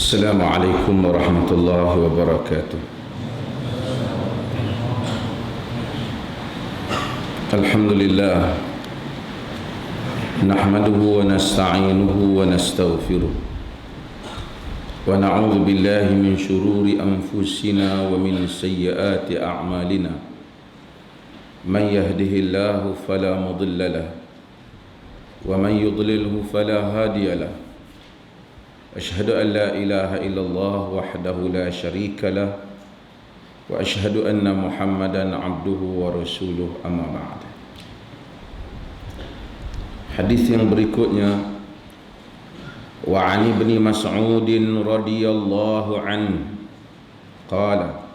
السلام عليكم ورحمة الله وبركاته. الحمد لله نحمده ونستعينه ونستغفره ونعوذ بالله من شرور أنفسنا ومن سيئات أعمالنا. من يهده الله فلا مضل له ومن يضلله فلا هادي له. أشهد أن لا إله إلا الله وحده لا شريك له وأشهد أن محمدا عبده ورسوله. أما بعد. Hadis yang berikutnya, wa 'an Ibni Mas'ud radhiyallahu anhu qala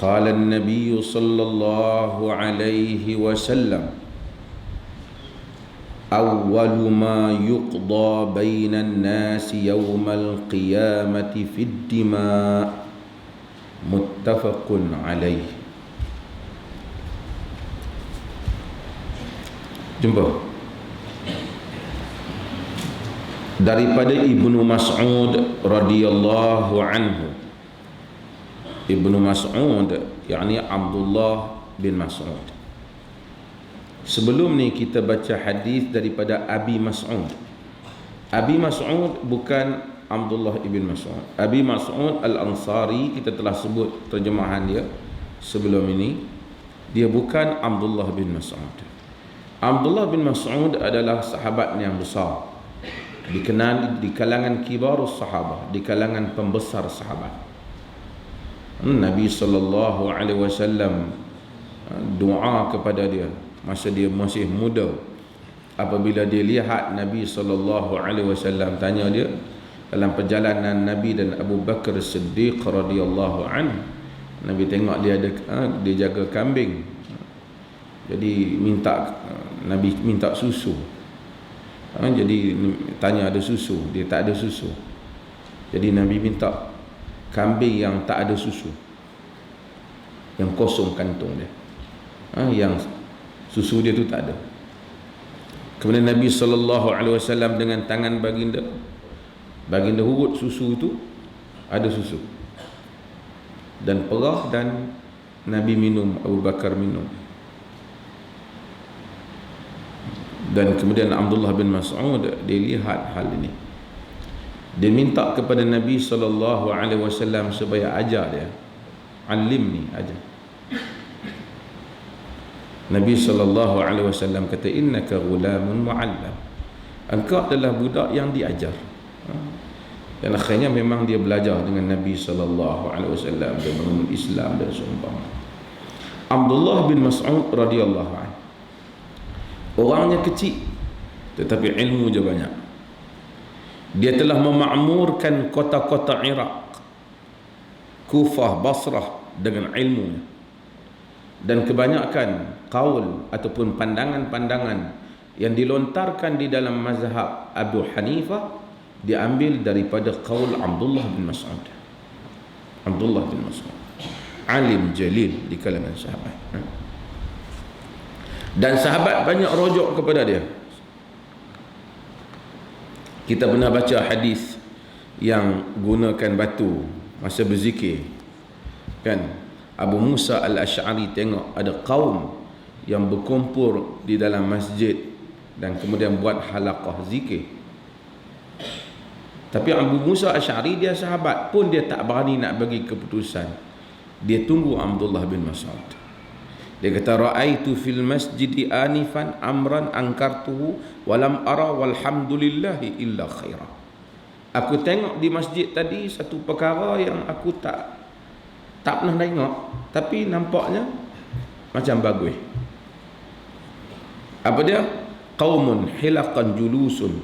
qala an-nabiy sallallahu alaihi wasallam awwalu ma yuqda bainan nasi yawmal qiyamati fid dima. Muttafaqun alaih. Jumpa daripada Ibnu Mas'ud radhiyallahu anhu. Ibnu Mas'ud yakni Abdullah bin Mas'ud. Sebelum ni kita baca hadis daripada Abi Mas'ud. Abi Mas'ud bukan Abdullah ibn Mas'ud. Abi Mas'ud Al-Ansari, kita telah sebut terjemahan dia sebelum ini. Dia bukan Abdullah bin Mas'ud. Abdullah bin Mas'ud adalah sahabat yang besar, dikenal di kalangan kibarus sahabah, di kalangan pembesar sahabat. Nabi sallallahu alaihi wasallam doa kepada dia masa dia masih muda. Apabila dia lihat Nabi sallallahu alaihi wasallam, tanya dia dalam perjalanan Nabi dan Abu Bakar Siddiq radhiyallahu anhu, Nabi tengok dia ada dia jaga kambing. Jadi Nabi minta susu. Jadi tanya ada susu, dia tak ada susu. Jadi Nabi minta kambing yang tak ada susu, yang kosong kantung dia, yang susu dia tu tak ada. Kemudian Nabi SAW dengan tangan baginda urut susu itu, ada susu dan perah, dan Nabi minum, Abu Bakar minum. Dan kemudian Abdullah bin Mas'ud dia lihat hal ini, dia minta kepada Nabi SAW supaya ajar dia, alimni, ajar. Nabi SAW kata, innaka ghulamun mu'allam, engkau adalah budak yang diajar. Dan akhirnya memang dia belajar dengan Nabi SAW, dia mengenal Islam dan seumpama. Abdullah bin Mas'ud radhiyallahu anhu orangnya kecil tetapi ilmu je banyak. Dia telah memakmurkan kota-kota Iraq, Kufah, Basrah dengan ilmunya. Dan kebanyakan qaul ataupun pandangan-pandangan yang dilontarkan di dalam mazhab Abu Hanifah diambil daripada qaul Abdullah bin Mas'ud. Abdullah bin Mas'ud alim jalil di kalangan sahabat, dan sahabat banyak rujuk kepada dia. Kita pernah baca hadis yang gunakan batu masa berzikir, kan? Abu Musa Al-Asy'ari tengok ada kaum yang berkumpul di dalam masjid dan kemudian buat halaqah zikir. Tapi Abu Musa Al-Asy'ari dia sahabat pun dia tak berani nak bagi keputusan. Dia tunggu Abdullah bin Mas'ud. Dia kata, ra'aitu fil masjidi anifan amran angkartuhu walam ara walhamdulillahi illa khaira. Aku tengok di masjid tadi satu perkara yang aku tak pernah tengok, tapi nampaknya macam bagus. Apa dia? Qaumun hilaqan julusun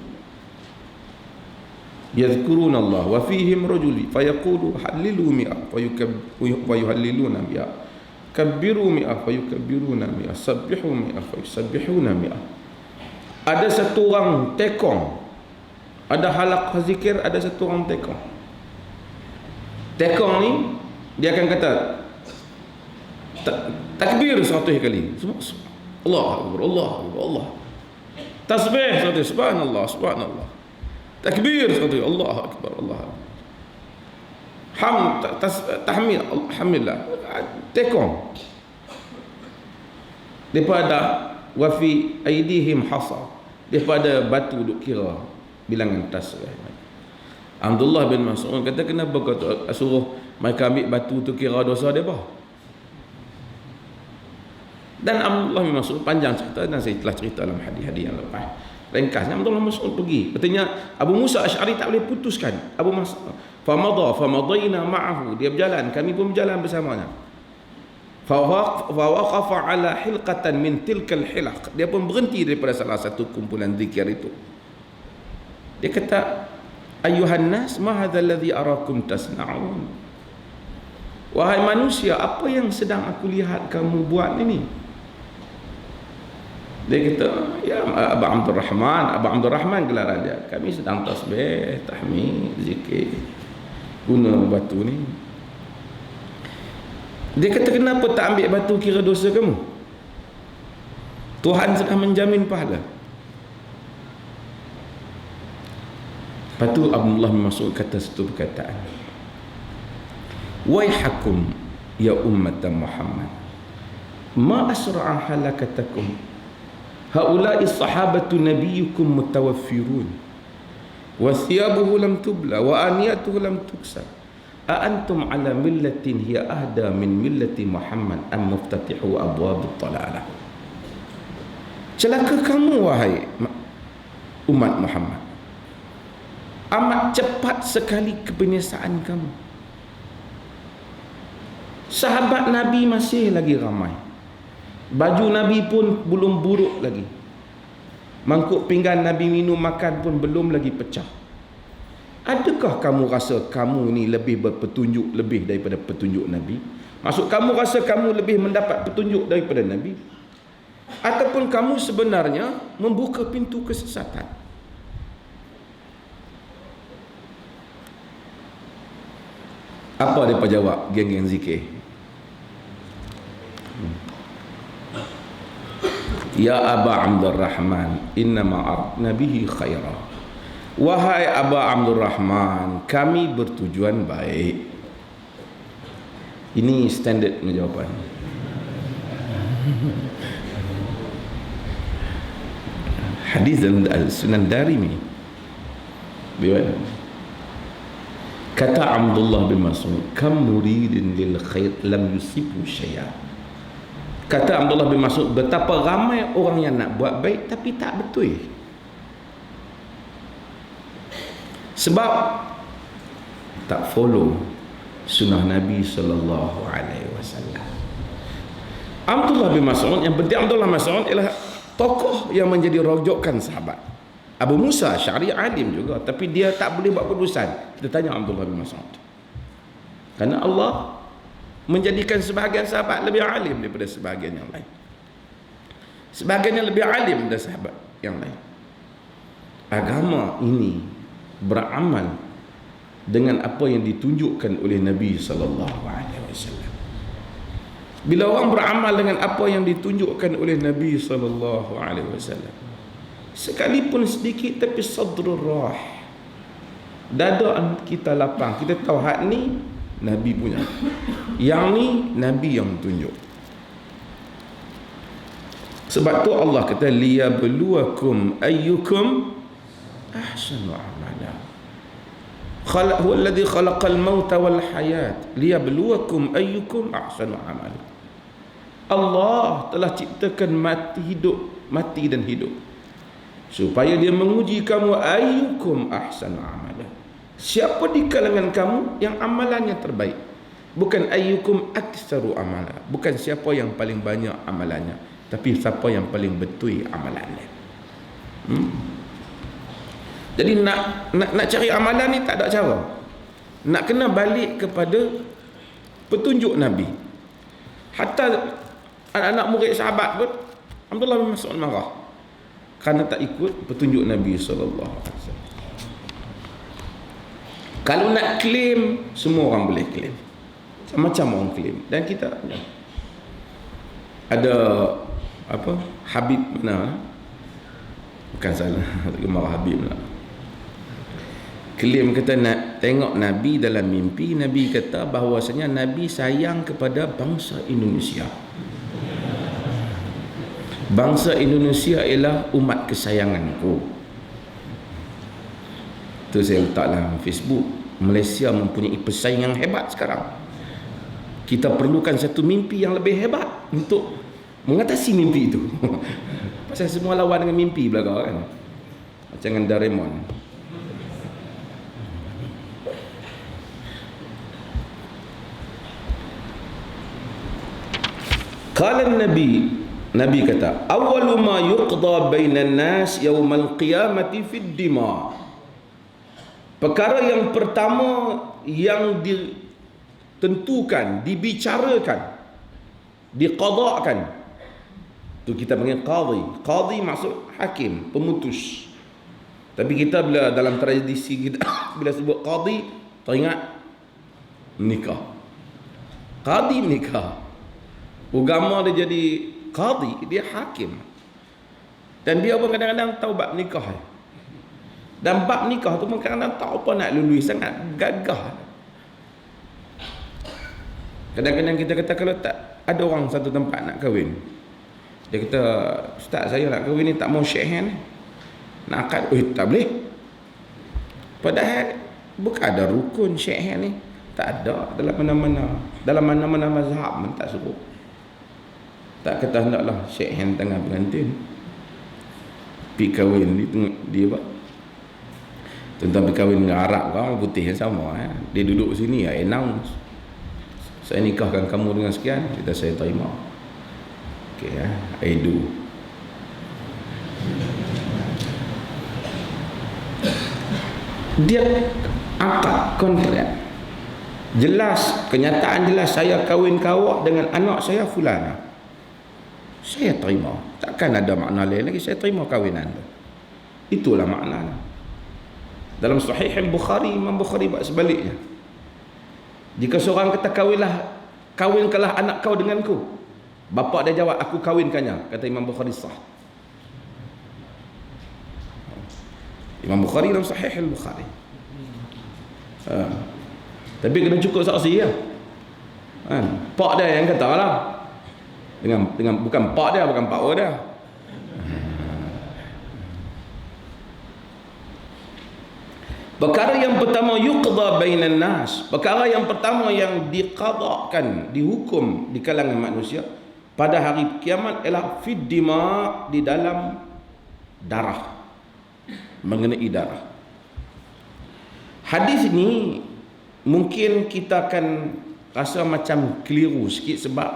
yadhkuruna Allah wa fihim rajuli fayaqulu hallilu mi'a wa yuhalliluna mi'a, kabbiru mi'a fa yukabbiruna mi'a, sabbihu mi'a fa yusabbihuna mi'a. Ada satu orang tekong, ada halaqah zikir, ada satu orang tekong. Tekong ni dia akan kata takbir 100 kali, Allah Akbar, Allah Akbar, Allah. Tasbih 100, subhanallah, subhanallah. Takbir sekali, Allah Akbar, Allah Akbar. Tahmid, alhamdulillah. Tekong. Daripada wafi aidihim hasa. Daripada batu duk kira bilangan tas. Abdullah bin Mas'ud kata, kenapa kau suruh mereka ambil batu tu kira dosa dia apa? Dan Abdullah bin Mas'ud panjang cerita, dan saya telah cerita dalam hadis-hadis yang lepas. Ringkasnya Abdullah bin Mas'ud pergi. Katanya Abu Musa Asy'ari tak boleh putuskan. Abu Musa famadayna ma'ahu. Dia berjalan, kami pun berjalan bersamanya. Fawaqafa ala hilqatan min tilkal hilaq. Dia pun berhenti daripada salah satu kumpulan zikir itu. Dia kata, ayuhan nas, ma hadha alladhi arakum tasna'un. Wahai manusia, apa yang sedang aku lihat kamu buat ini? Dia kata, ya Abu Abdurrahman gelaran dia. Kami sedang tasbih, tahmid, zikir, guna batu ni. Dia kata, kenapa tak ambil batu kira dosa kamu? Tuhan sedang menjamin pahala. Lepas tu Abdullah bin Mas'ud kata satu perkataan, waihakum ya ummat Muhammad, ma asra'a halakatakum, haula'i sahabatu nabiyyukum mutawaffirun, wa thiyabuhu lam tubla, wa aniyatuhu lam tuksar, a antum ala millatin hiya ahda min millati Muhammad am muftatihu abwabut talalah. Celaka kamu wahai umat Muhammad, amat cepat sekali kebinasaan kamu. Sahabat Nabi masih lagi ramai, baju Nabi pun belum buruk lagi, mangkuk pinggan Nabi minum makan pun belum lagi pecah. Adakah kamu rasa kamu ni lebih berpetunjuk lebih daripada petunjuk Nabi? Maksud kamu rasa kamu lebih mendapat petunjuk daripada Nabi? Ataupun kamu sebenarnya membuka pintu kesesatan? Apa mereka jawab geng-geng zikir? Ya Aba Abdurrahman, innama aradna bihi khaira. Wahai Aba Abdurrahman, kami bertujuan baik. Ini standard jawapan. Hadis Sunan Darimi. Kata Abdullah bin Mas'ud, kam muridin lil khair lam yusibu syai'a. Kata Abdullah bin Mas'ud, betapa ramai orang yang nak buat baik tapi tak betul. Sebab tak follow sunnah Nabi sallallahu alaihi wasallam. Abdullah bin Mas'ud, yang penting Abdullah bin Mas'ud ialah tokoh yang menjadi rojokan sahabat. Abu Musa Asy'ari alim juga, tapi dia tak boleh buat keputusan. Kita tanya Abdullah bin Mas'ud. Karena Allah menjadikan sebahagian sahabat lebih alim daripada sebahagian yang lain. Sebahagian yang lebih alim daripada sahabat yang lain. Agama ini beramal dengan apa yang ditunjukkan oleh Nabi sallallahu alaihi wasallam. Bila orang beramal dengan apa yang ditunjukkan oleh Nabi sallallahu alaihi wasallam, sekalipun sedikit tapi sadrul rah, dada kita lapang, kita tahu hak ni Nabi punya, yang ni Nabi yang tunjuk. Sebab tu Allah kata, liyabluwakum ayyukum ahsanu amala. Huwa alladhi khalaqal mauta wal hayat liyabluwakum ayyukum ahsanu amala. Allah telah ciptakan mati dan hidup supaya dia menguji kamu, ayyukum ahsanu amala. Siapa di kalangan kamu yang amalannya terbaik? Bukan ayyukum aktsaru amala, bukan siapa yang paling banyak amalannya, tapi siapa yang paling betul amalannya. Jadi nak cari amalan ni tak ada cara. Nak kena balik kepada petunjuk Nabi. Hatta anak-anak murid sahabat pun Abdullah bin Mas'ud marah kerana tak ikut petunjuk Nabi sallallahu alaihi wasallam. Kalau nak claim, semua orang boleh claim. Macam orang claim. Dan kita ada apa? Habib mana? Bukan salah, marah Habib lah. Klaim kata nak tengok Nabi dalam mimpi. Nabi kata bahawasanya Nabi sayang kepada bangsa Indonesia. Bangsa Indonesia ialah umat kesayanganku. Itu saya letak dalam Facebook. Malaysia mempunyai pesaing yang hebat sekarang. Kita perlukan satu mimpi yang lebih hebat untuk mengatasi mimpi itu. Pasal semua lawan dengan mimpi belakang kan. Macam dengan Doraemon. Qala Nabi kata, awwalu ma yuqda bainan nas yaumal qiyamati fid dima. Perkara yang pertama yang ditentukan, dibicarakan, diqada'kan, tu kita panggil qadhi. Qadhi maksud hakim, pemutus. Tapi kita bila dalam tradisi kita bila sebut qadhi, teringat nikah. Qadhi nikah. Agama dia jadi qadhi, dia hakim. Dan dia pun kadang-kadang tahu bab nikah. Dan bab nikah tu pun kadang-kadang tak apa nak lului, sangat gagah. Kadang-kadang kita kata kalau tak ada orang satu tempat nak kahwin, dia kata, ustaz saya nak kahwin ni tak mau shake hand, nak akad, tak boleh. Padahal bukan ada rukun shake hand ni, tak ada dalam mana-mana mazhab pun tak suruh. Tak kata hendaklah shake hand tangan pengantin. Pergi kahwin dia apa? Tentang pergi kahwin dengan Arab kan, orang putih yang sama. Dia duduk sini, announce, saya nikahkan kamu dengan sekian. Kita saya terima. Okay, I do. Dia akad kontrak. Jelas, kenyataan jelas, saya kahwin kawak dengan anak saya fulana. Saya terima. Takkan ada makna lain lagi, saya terima kahwinan. Itulah maknanya. Dalam Sahih Bukhari, Imam Bukhari buat sebaliknya. Jika seorang kata kawinkanlah anak kau denganku, bapa dia jawab, aku kawinkannya. Kata Imam Bukhari sah. Imam Bukhari dalam Sahih Bukhari. Tapi kena cukup saksi ya. Pak dia yang kata lah. Dengan bukan pak dia, bukan pak dia. Perkara yang pertama yuqda bainan nas. Perkara yang pertama yang diqada'kan, dihukum di kalangan manusia pada hari kiamat ialah fid dima, di dalam darah, mengenai darah. Hadis ini mungkin kita akan rasa macam keliru sikit sebab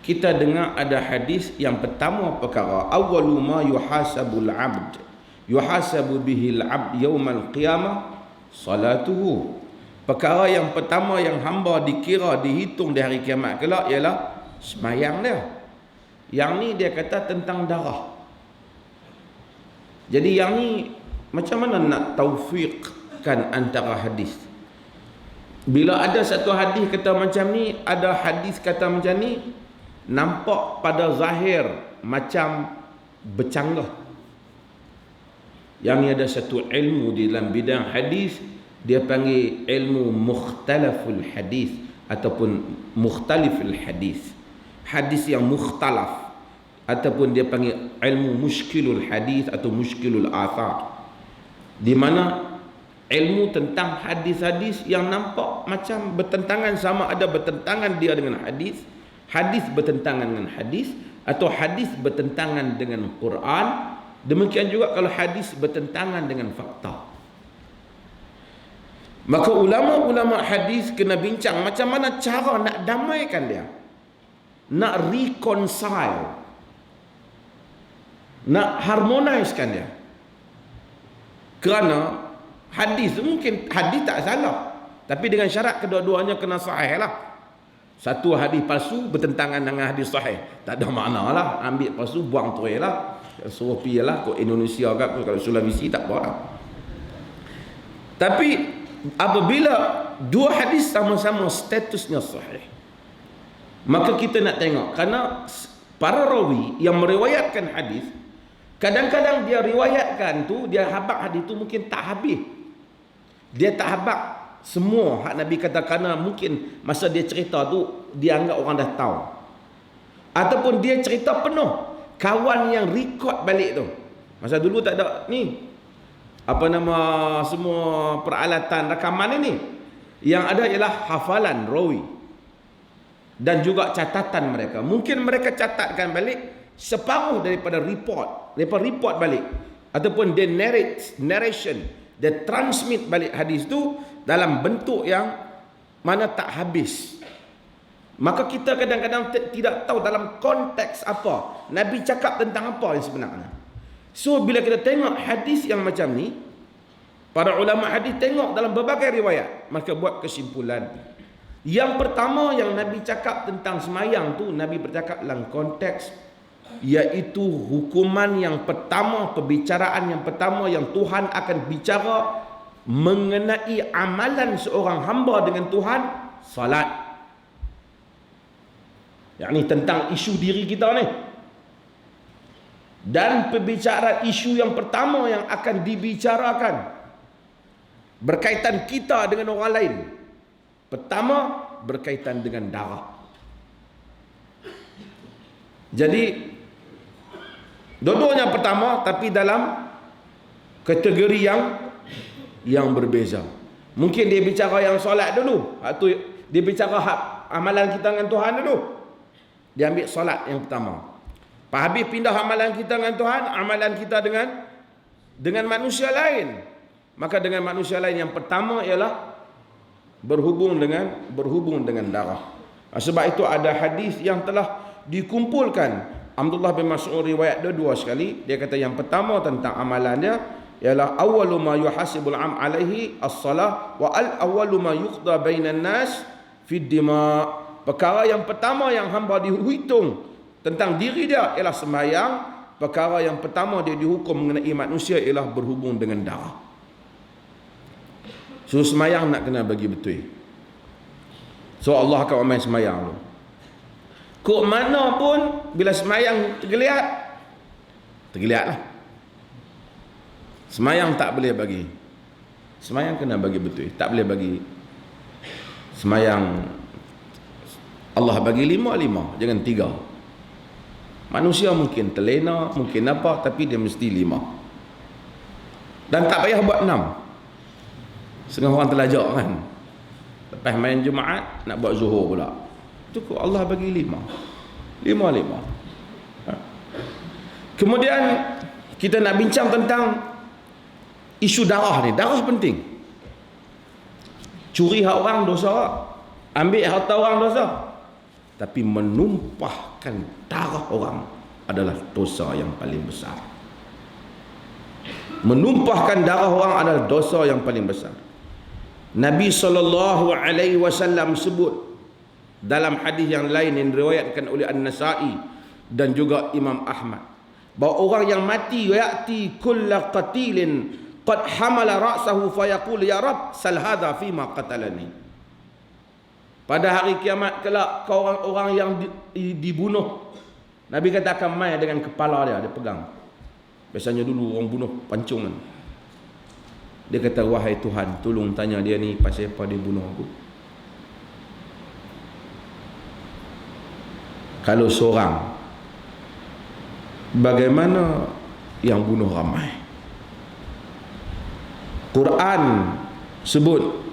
kita dengar ada hadis yang pertama perkara awwalu ma yuhasabul abd yuhasabu bihil abd yaumal qiyamah salatuhu. Perkara yang pertama yang hamba dikira, dihitung di hari kiamat kelak ialah sembahyang dia. Yang ni dia kata tentang darah. Jadi yang ni macam mana nak taufiqkan antara hadis? Bila ada satu hadis kata macam ni, ada hadis kata macam ni, nampak pada zahir macam bercanggah. Yang ni ada satu ilmu di dalam bidang hadis, dia panggil ilmu mukhtalaful hadis ataupun mukhtaliful hadis. Hadis yang mukhtalaf, ataupun dia panggil ilmu muskilul hadis atau muskilul athar, di mana ilmu tentang hadis-hadis yang nampak macam bertentangan, sama ada bertentangan dia dengan hadis, hadis bertentangan dengan hadis, atau hadis bertentangan dengan Quran. Demikian juga kalau hadis bertentangan dengan fakta. Maka ulama-ulama hadis kena bincang macam mana cara nak damaikan dia, nak reconcile, nak harmonisekan dia. Kerana hadis mungkin hadis tak salah, tapi dengan syarat kedua-duanya kena sahih lah. Satu hadis palsu bertentangan dengan hadis sahih, tak ada makna lah. Ambil palsu, buang terus lah. Suruh pergi lah ke Indonesia ke, kalau Sulawesi tak apa lah. Tapi apabila dua hadis sama-sama statusnya sahih, maka kita nak tengok, kerana para rawi yang meriwayatkan hadis, kadang-kadang dia riwayatkan tu, dia habaq hadis tu mungkin tak habis. Dia tak habaq semua hak Nabi kata, kerana mungkin masa dia cerita tu dia anggap orang dah tahu, ataupun dia cerita penuh kawan yang record balik tu. Masa dulu tak ada ni apa nama semua peralatan rakaman ini. Yang ada ialah hafalan rawi dan juga catatan mereka. Mungkin mereka catatkan balik separuh daripada report balik, ataupun dia narration, dia transmit balik hadis tu dalam bentuk yang mana tak habis. Maka kita kadang-kadang tidak tahu dalam konteks apa Nabi cakap tentang apa yang sebenarnya. So bila kita tengok hadis yang macam ni, para ulama hadis tengok dalam berbagai riwayat, maka buat kesimpulan. Yang pertama yang Nabi cakap tentang semayang tu, Nabi bercakap dalam konteks, iaitu hukuman yang pertama, perbicaraan yang pertama yang Tuhan akan bicara mengenai amalan seorang hamba dengan Tuhan, salat. Yang ni tentang isu diri kita ni. Dan perbicaraan isu yang pertama yang akan dibicarakan berkaitan kita dengan orang lain, pertama berkaitan dengan darah. Jadi dua-duanya pertama, tapi dalam kategori yang berbeza. Mungkin dia bicara yang solat dulu, atau dia bicara hak amalan kita dengan Tuhan dulu. Dia ambil solat yang pertama. Lepas habis pindah amalan kita dengan Tuhan, amalan kita dengan manusia lain. Maka dengan manusia lain yang pertama ialah berhubung dengan darah. Sebab itu ada hadis yang telah dikumpulkan. Abdullah bin Mas'ud riwayat dua sekali. Dia kata yang pertama tentang amalan dia ialah awwalu ma yuhasibul am alaihi as-salah wa al-awwalu ma yuqda bainan nas fi dima. Perkara yang pertama yang hamba dihitung tentang diri dia ialah sembahyang. Perkara yang pertama dia dihukum mengenai manusia ialah berhubung dengan darah. So sembahyang nak kena bagi betul. So Allah akan main sembahyang tu. Kok mana pun bila sembahyang tergeliat lah. Sembahyang tak boleh bagi. Sembahyang kena bagi betul. Tak boleh bagi sembahyang Allah bagi 5, jangan 3. Manusia mungkin terlena, mungkin apa, tapi dia mesti 5. Dan tak payah buat 6. Setengah orang terlajak kan, lepas main Jumaat nak buat Zuhur pula. Cukup Allah bagi 5. Kemudian kita nak bincang tentang isu darah ni. Darah penting. Curi hak orang dosa, ambil harta orang dosa, tapi menumpahkan darah orang adalah dosa yang paling besar. Menumpahkan darah orang adalah dosa yang paling besar. Nabi SAW sebut dalam hadis yang lain yang diriwayatkan oleh An-Nasa'i dan juga Imam Ahmad, bahawa orang yang mati ya'ti kulla qatilin qad hamala ra'sahu fayaqul ya Rab sal hadha fima qatalani. Pada hari kiamat kelak, orang yang dibunuh, Nabi kata akan mai dengan kepala dia pegang. Biasanya dulu orang bunuh pancung kan. Dia kata, wahai Tuhan, tolong tanya dia ni pasal apa dia bunuh aku. Kalau seorang, bagaimana yang bunuh ramai? Quran sebut,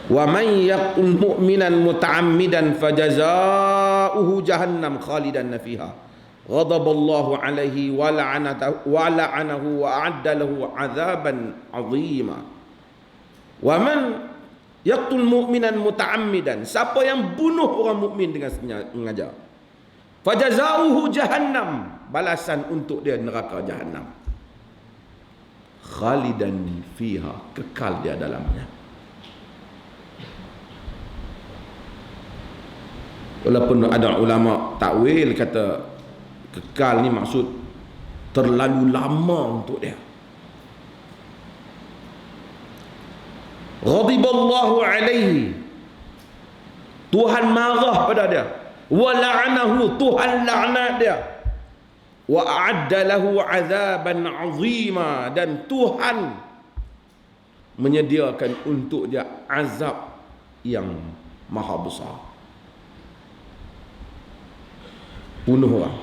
wa man yaqtul mu'minan muta'ammidan fajazauhu jahannam khalidan fiha ghadaballahu alaihi wa la'anahu wa a'adda lahu 'adzaban 'azima. Wa man yaqtul mu'minan muta'ammidan, siapa yang bunuh orang mukmin dengan sengaja, fajazauhu jahannam, balasan untuk dia neraka jahannam, khalidan fiha, kekal dia dalamnya. Walaupun ada ulama takwil kata kekal ni maksud terlalu lama untuk dia. Ghadiballahu alaihi, Tuhan marah pada dia. Wa la'anahu, Tuhan laknat dia. Wa a'adda lahu 'adzaban 'azima, dan Tuhan menyediakan untuk dia azab yang maha besar. Bunuh orang.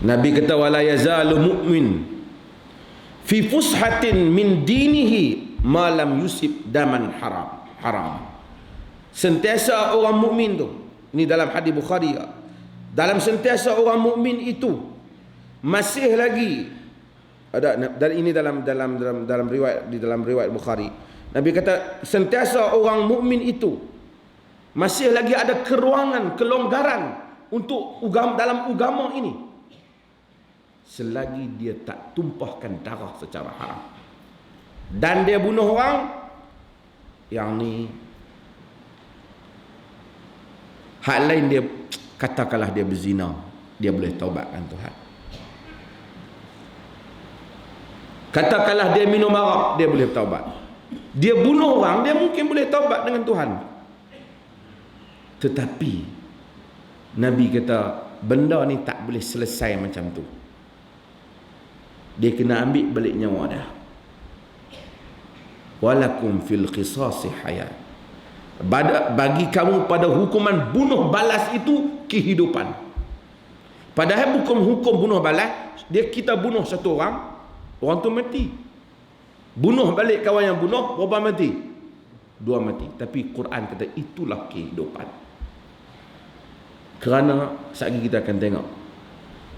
Nabi kata wala yazalu mu'min fi fushatin min dinihi ma lam yusib daman haram. Sentiasa orang mukmin tu, ini dalam hadis Bukhari, dalam sentiasa orang mukmin itu masih lagi ada, dan ini dalam riwayat, di dalam riwayat Bukhari, Nabi kata sentiasa orang mukmin itu masih lagi ada keruangan, kelonggaran untuk dalam agama ini selagi dia tak tumpahkan darah secara haram dan dia bunuh orang, yang ni hal lain, dia katakanlah dia berzina, dia boleh taubatkan Tuhan. Katakanlah dia minum arak, dia boleh taubat. Dia bunuh orang, dia mungkin boleh taubat dengan Tuhan. Tetapi Nabi kata benda ni tak boleh selesai macam tu. Dia kena ambil balik nyawa dia. Walakum fil qisasi hayat. Bagi kamu pada hukuman bunuh balas itu kehidupan. Padahal bukan hukum bunuh balas, dia kita bunuh satu orang, orang tu mati. Bunuh balik kawan yang bunuh, berapa mati? 2 mati. Tapi Quran kata itulah kehidupan. Kerana sekejap kita akan tengok,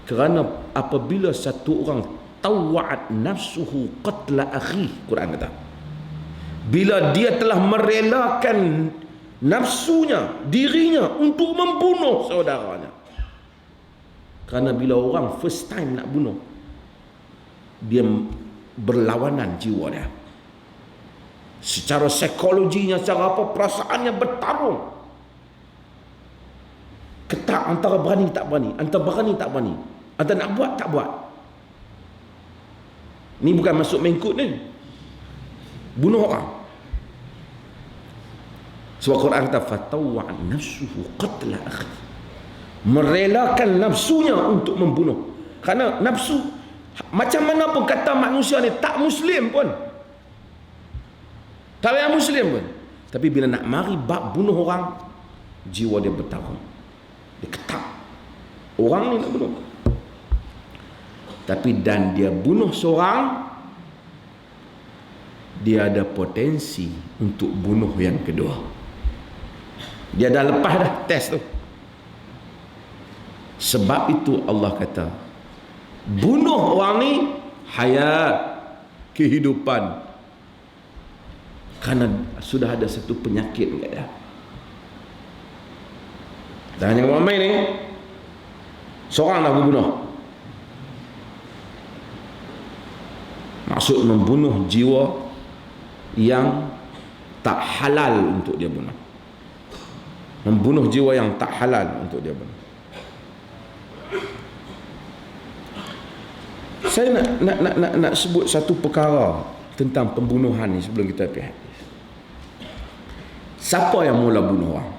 kerana apabila satu orang tawa'at nafsuhu qatla akhi, Quran kata, bila dia telah merelakan nafsunya, dirinya untuk membunuh saudaranya. Kerana bila orang first time nak bunuh, dia berlawanan jiwa dia. Secara psikologinya, secara apa, perasaannya bertarung. Ketak antara berani tak berani, antara berani tak berani, antara nak buat tak buat. Ni bukan masuk mengkut ni, bunuh orang. Sebab Quran kata fatawa'an nafsuhu qatla akhi, merelakan nafsunya untuk membunuh. Kerana nafsu, macam mana pun kata manusia ni tak muslim pun, tak payah muslim pun, tapi bila nak mari bab bunuh orang, jiwa dia bertarung, dia ketak orang ni nak bunuh. Tapi dan dia bunuh seorang, dia ada potensi untuk bunuh yang kedua. Dia dah lepas dah test tu. Sebab itu Allah kata bunuh orang ni hayat, kehidupan. Kerana sudah ada satu penyakit dekat dia. Dan yang ramai ni seorang dah berbunuh. Maksud membunuh jiwa yang tak halal untuk dia bunuh. Membunuh jiwa yang tak halal untuk dia bunuh. Saya nak sebut satu perkara tentang pembunuhan ni sebelum kita pergi hadis. Siapa yang mula bunuh orang?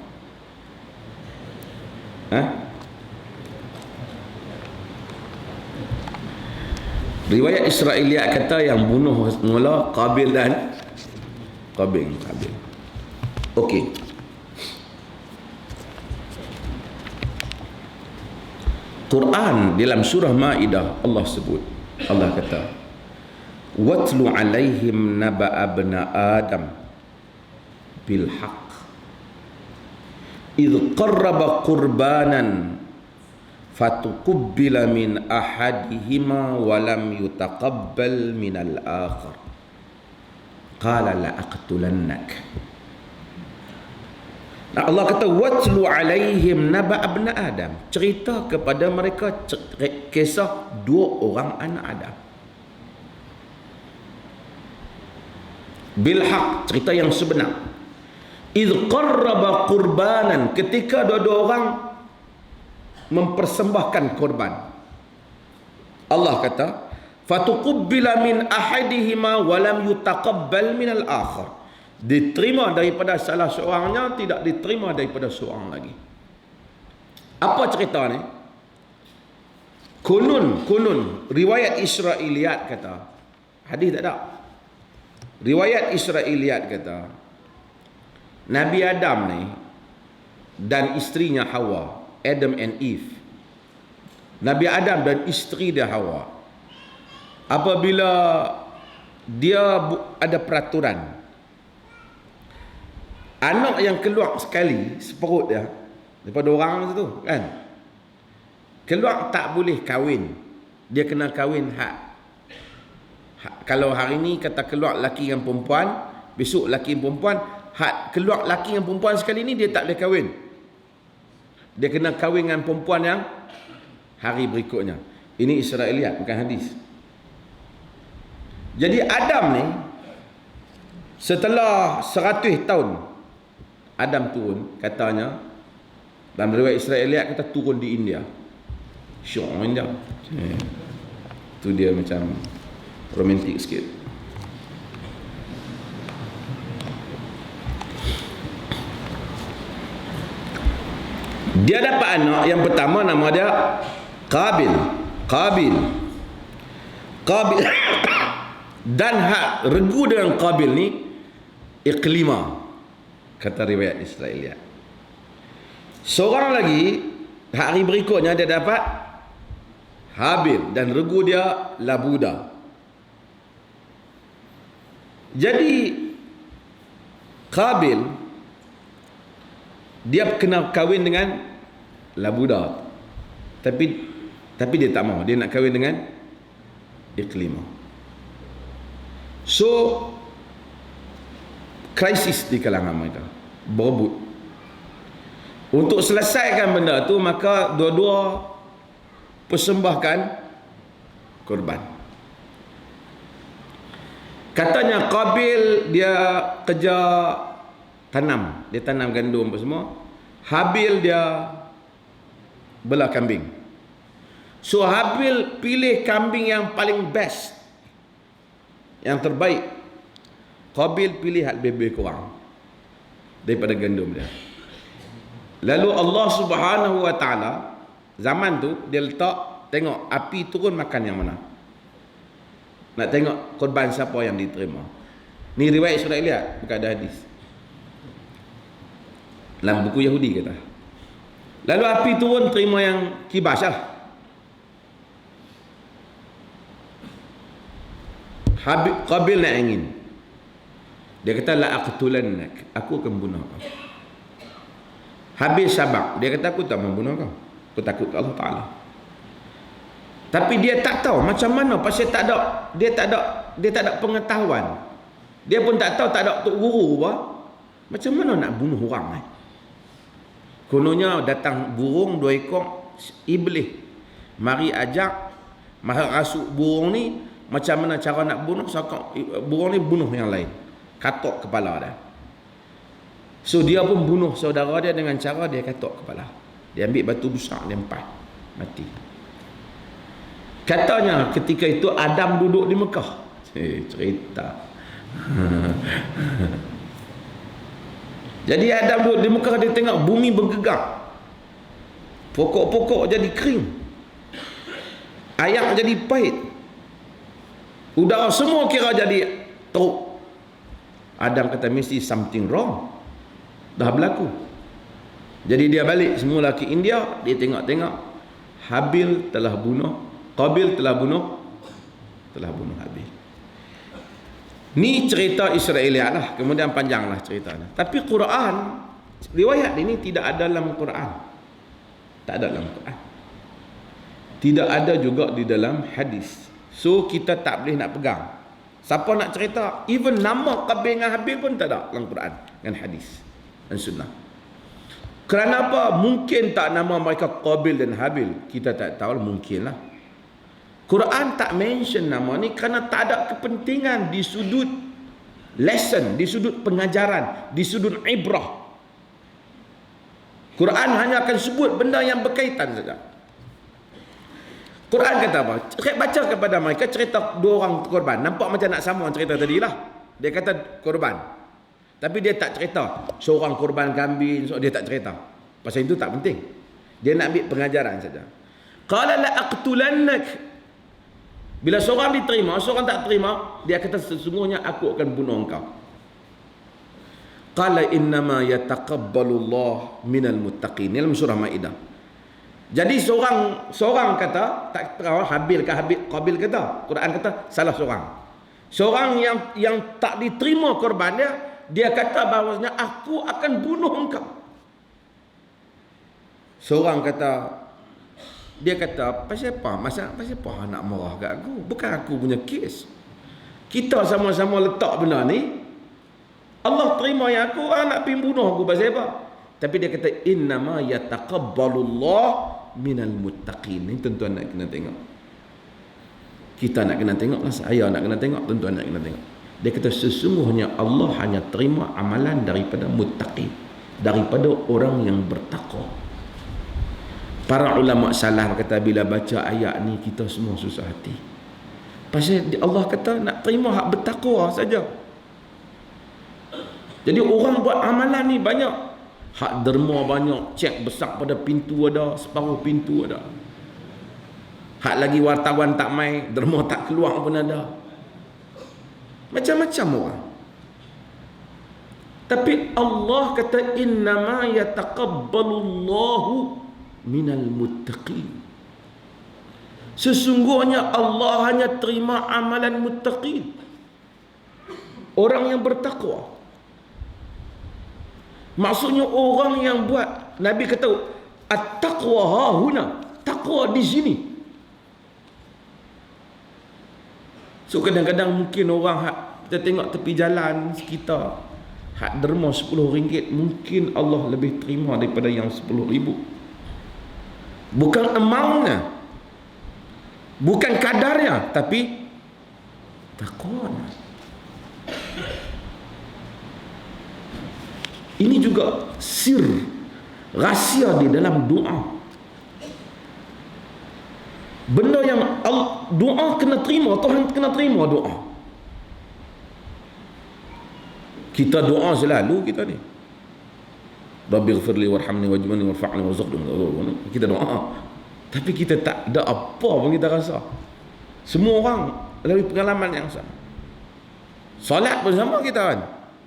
Riwayat Israiliyat kata yang bunuh mula Qabil dan Qabil. Okey. Quran dalam surah Maidah Allah sebut, Allah kata watlu alaihim naba abna adam bil haqq idh qarraba qurbanan fatuqabbala min ahadihima wa lam yutaqabbal min al-akhar qala la aqtulannak. Allah kata watlu alaihim naba abna adam, cerita kepada mereka kisah 2 orang anak Adam. Bil haq, cerita yang sebenar. Idh qarraba qurbanan, ketika 2 orang mempersembahkan korban. Allah kata fatuqabbala min ahadihima wa lam yutaqabbal min al-akhar, diterima daripada salah seorangnya, tidak diterima daripada seorang lagi. Apa cerita ni? Kunun riwayat Israiliyat kata Hadis tak ada. Riwayat Israiliyat kata Nabi Adam ni dan isterinya Hawa, Adam and Eve. Nabi Adam dan isteri dia Hawa, apabila dia ada peraturan, anak yang keluar sekali seperut dia daripada orang tu kan, keluar tak boleh kahwin. Dia kena kahwin kalau hari ni kata keluar laki dengan perempuan, besok laki dengan perempuan, keluar laki dengan perempuan sekali ni dia tak boleh kahwin. Dia kena kahwin dengan perempuan yang hari berikutnya. Ini Israiliyat, bukan hadis. Jadi Adam ni setelah 100 tahun Adam turun, katanya dalam riwayat Israiliyat kata turun di India. Syok India. Tu dia macam romantik sikit. Dia dapat anak yang pertama, nama dia Qabil. Dan regu dengan Qabil ni Iqlima, kata riwayat Israiliyat. Seorang lagi hari berikutnya dia dapat Habil dan regu dia Labuda. Jadi Qabil dia kena kahwin dengan Labuda, tapi dia tak mau, dia nak kahwin dengan Iqlima. So krisis di kalangan mereka, berebut. Untuk selesaikan benda tu, maka dua-dua persembahkan korban. Katanya Qabil dia kerja tanam, dia tanam gandum apa semua. Habil dia belah kambing. So Habil pilih kambing yang paling best, yang terbaik. Qabil pilih hal lebih kurang daripada gandum dia. Lalu Allah Subhanahu wa taala zaman tu dia letak, tengok api turun makan yang mana. Nak tengok korban siapa yang diterima. Ni riwayat Israiliyat, bukan ada hadis. Dalam buku Yahudi kata. Lalu api turun terima yang kibas lah. Qabil nak ingin. Dia kata la aqtulannak, aku akan bunuh kau. Habis sabar, dia kata aku tak membunuh kau, aku takut ke Allah Ta'ala. Tapi dia tak tahu macam mana, pasal dia tak ada pengetahuan. Dia pun tak tahu, tak ada tok guru apa. Macam mana nak bunuh orang Kononnya datang burung 2 ekor iblis, mari ajak, mari rasuk burung ni macam mana cara nak bunuh. Burung ni bunuh yang lain, katok kepala dia. So dia pun bunuh saudara dia dengan cara dia katok kepala. Dia ambil batu besar, dia empat, mati. Katanya ketika itu Adam duduk di Mekah. Cerita. Jadi Adam duduk di Mekah, dia tengok bumi bergegar, pokok-pokok jadi kering, air jadi pahit, udara semua kira jadi teruk. Adam kata mesti something wrong dah berlaku. Jadi dia balik semula ke India, dia tengok-tengok Habil telah bunuh, Qabil telah bunuh Habil. Ni cerita Israiliyat lah, kemudian panjanglah ceritanya. Tapi Quran, riwayat ini tidak ada dalam Quran. Tak ada dalam Quran. Tidak ada juga di dalam hadis. So kita tak boleh nak pegang. Siapa nak cerita, even nama Qabil dengan Habil pun tak ada dalam Quran dan hadis dan sunnah. Kerana apa? Mungkin tak nama mereka Qabil dan Habil, kita tak tahu, mungkin lah. Quran tak mention nama ni kerana tak ada kepentingan di sudut lesson, di sudut pengajaran, di sudut ibrah. Quran hanya akan sebut benda yang berkaitan saja. Quran kata apa? Baca kepada mereka cerita 2 orang korban. Nampak macam nak sama cerita tadi lah. Dia kata korban, tapi dia tak cerita seorang korban kambing, dia tak cerita. Pasal itu tak penting. Dia nak ambil pengajaran saja. Qala la aqtulannak, Bila seorang diterima, seorang tak terima, dia kata sesungguhnya aku akan bunuh engkau. Qala innama yataqabbalullah minal muttaqin. Dalam surah Maidah. Jadi seorang kata tak tahu Qabil kata, Quran kata salah seorang. Seorang yang tak diterima korban dia kata bahawasanya aku akan bunuh engkau. Seorang kata, dia kata, pasal apa nak marah kat aku? Bukan aku punya kes. Kita sama-sama letak benda ni. Allah terima yang aku, nak pergi bunuh aku pasal apa? Tapi dia kata, innama yataqabbalullah minal muttaqin. Ini tuan-tuan nak kena tengok. Kita nak kena tengok lah. Saya nak kena tengok. Tuan-tuan nak kena tengok. Dia kata, sesungguhnya Allah hanya terima amalan daripada muttaqin. Daripada orang yang bertakwa. Para ulama salaf kata bila baca ayat ni kita semua susah hati. Pasal Allah kata nak terima hak bertakwa saja. Jadi orang buat amalan ni banyak. Hak derma banyak, cek besar pada pintu ada, separuh pintu ada. Hak lagi wartawan tak mai, derma tak keluar pun ada. Macam-macam orang. Tapi Allah kata innama yataqabbalullahu minal muttaqin. Sesungguhnya Allah hanya terima amalan muttaqin, orang yang bertakwa. Maksudnya orang yang buat, Nabi kata at-taqwa hahuna, takwa di sini. So kadang-kadang mungkin orang kita tengok tepi jalan sekitar hak derma RM10, mungkin Allah lebih terima daripada yang RM10,000. Bukan amountnya, bukan kadarnya, tapi takwanya. Ini juga sir, rahsia di dalam doa. Benda yang doa kena terima, Tuhan kena terima doa. Kita doa selalu kita ni. Rabbighfirli warhamni waj'alni warfa'ni warzuqni. Kita doa. Tapi kita tak ada apa pun kita rasa. Semua orang lalui pengalaman yang sama. Salat pun sama kita kan.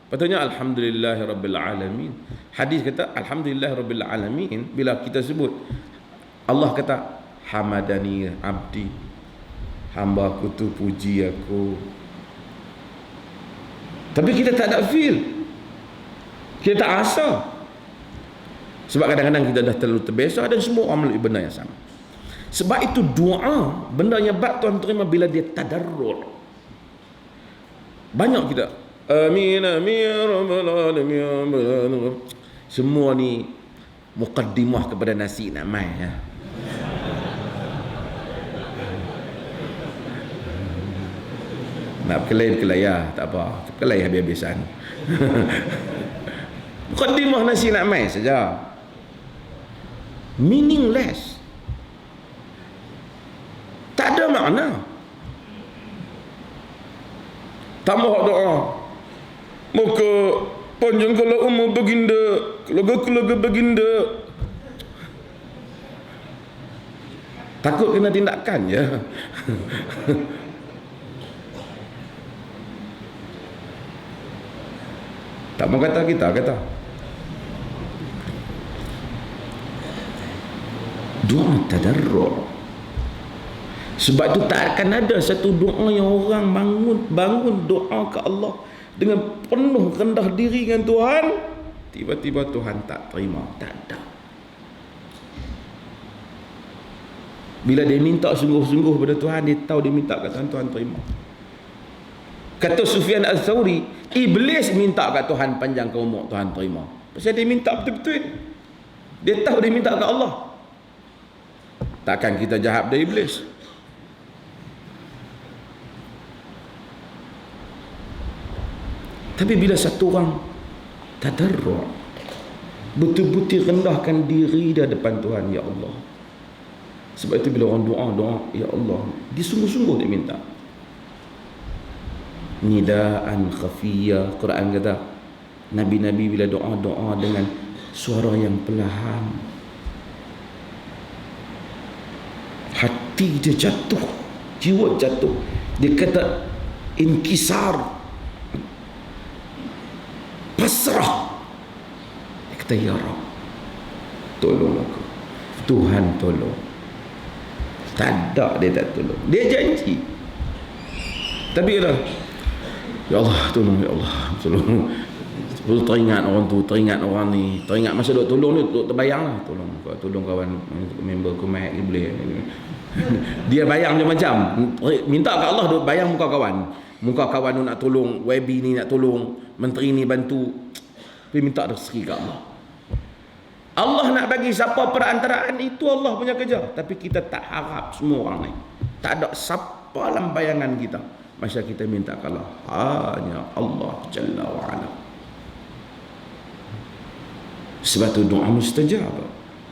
Patutnya alhamdulillahirabbil alamin. Hadis kata alhamdulillahirabbil alamin bila kita sebut Allah kata hamadani abdi. Hamba aku tu puji aku. Tapi kita tak ada feel. Kita tak rasa. Sebab kadang-kadang kita dah terlalu terbiasa dan semua orang melalui benda yang sama. Sebab itu doa, benda yang bak Tuhan terima bila dia tadarrur. Banyak kita amin amin rabbal alamin. Semua ni muqaddimah kepada nasi nak mai ya. Nak berkelai ya, tak apa. Berkelai habis-habisan. Muqaddimah nasi nak mai saja. Meaningless, tak ada makna. Tambah doa, moga panjang kalau umur baginda, keluarga baginda. Takut kena tindakan ya. Tak mau kata kita kata doa tadarrur. Sebab itu tak akan ada satu doa yang orang bangun doa ke Allah dengan penuh rendah diri dengan Tuhan, tiba-tiba Tuhan tak terima. Tak ada. Bila dia minta sungguh-sungguh pada Tuhan, dia tahu dia minta kat Tuhan, Tuhan terima. Kata Sufyan Al-Thawri, Iblis minta kat Tuhan panjang umur, Tuhan terima. Pasal dia minta betul-betul. Dia tahu dia minta kat Allah. Takkan kita jahat dari Iblis. Tapi bila satu orang tadarrur, betul-betul rendahkan diri di depan Tuhan, ya Allah. Sebab itu bila orang doa, ya Allah, dia sungguh-sungguh dia minta. Nidaan khafiyah, Quran kata Nabi-Nabi bila doa dengan suara yang perlahan, hati dia jatuh jiwa jatuh. Dia kata inkisar, pasrah. Dia kata, ya Rabb, tolong aku. Tuhan tolong. Tak ada dia tak tolong. Dia janji. Tapi kata, ya Allah tolong, ya Allah tolong. Terus teringat orang tu, teringat orang ni, teringat masa duk tolong ni, duk terbayang lah, tolong kawan member aku mai boleh. Dia bayang macam minta kat Allah, duk bayang muka kawan tu nak tolong, YB ni nak tolong, menteri ni bantu, tapi minta rezeki kat Allah. Allah nak bagi siapa perantaraan, itu Allah punya kerja. Tapi kita tak harap semua orang ni, tak ada siapa dalam bayangan kita. Masa kita minta kat Allah, hanya Allah Jalla wa'ala. Sebab tu doa mustajab.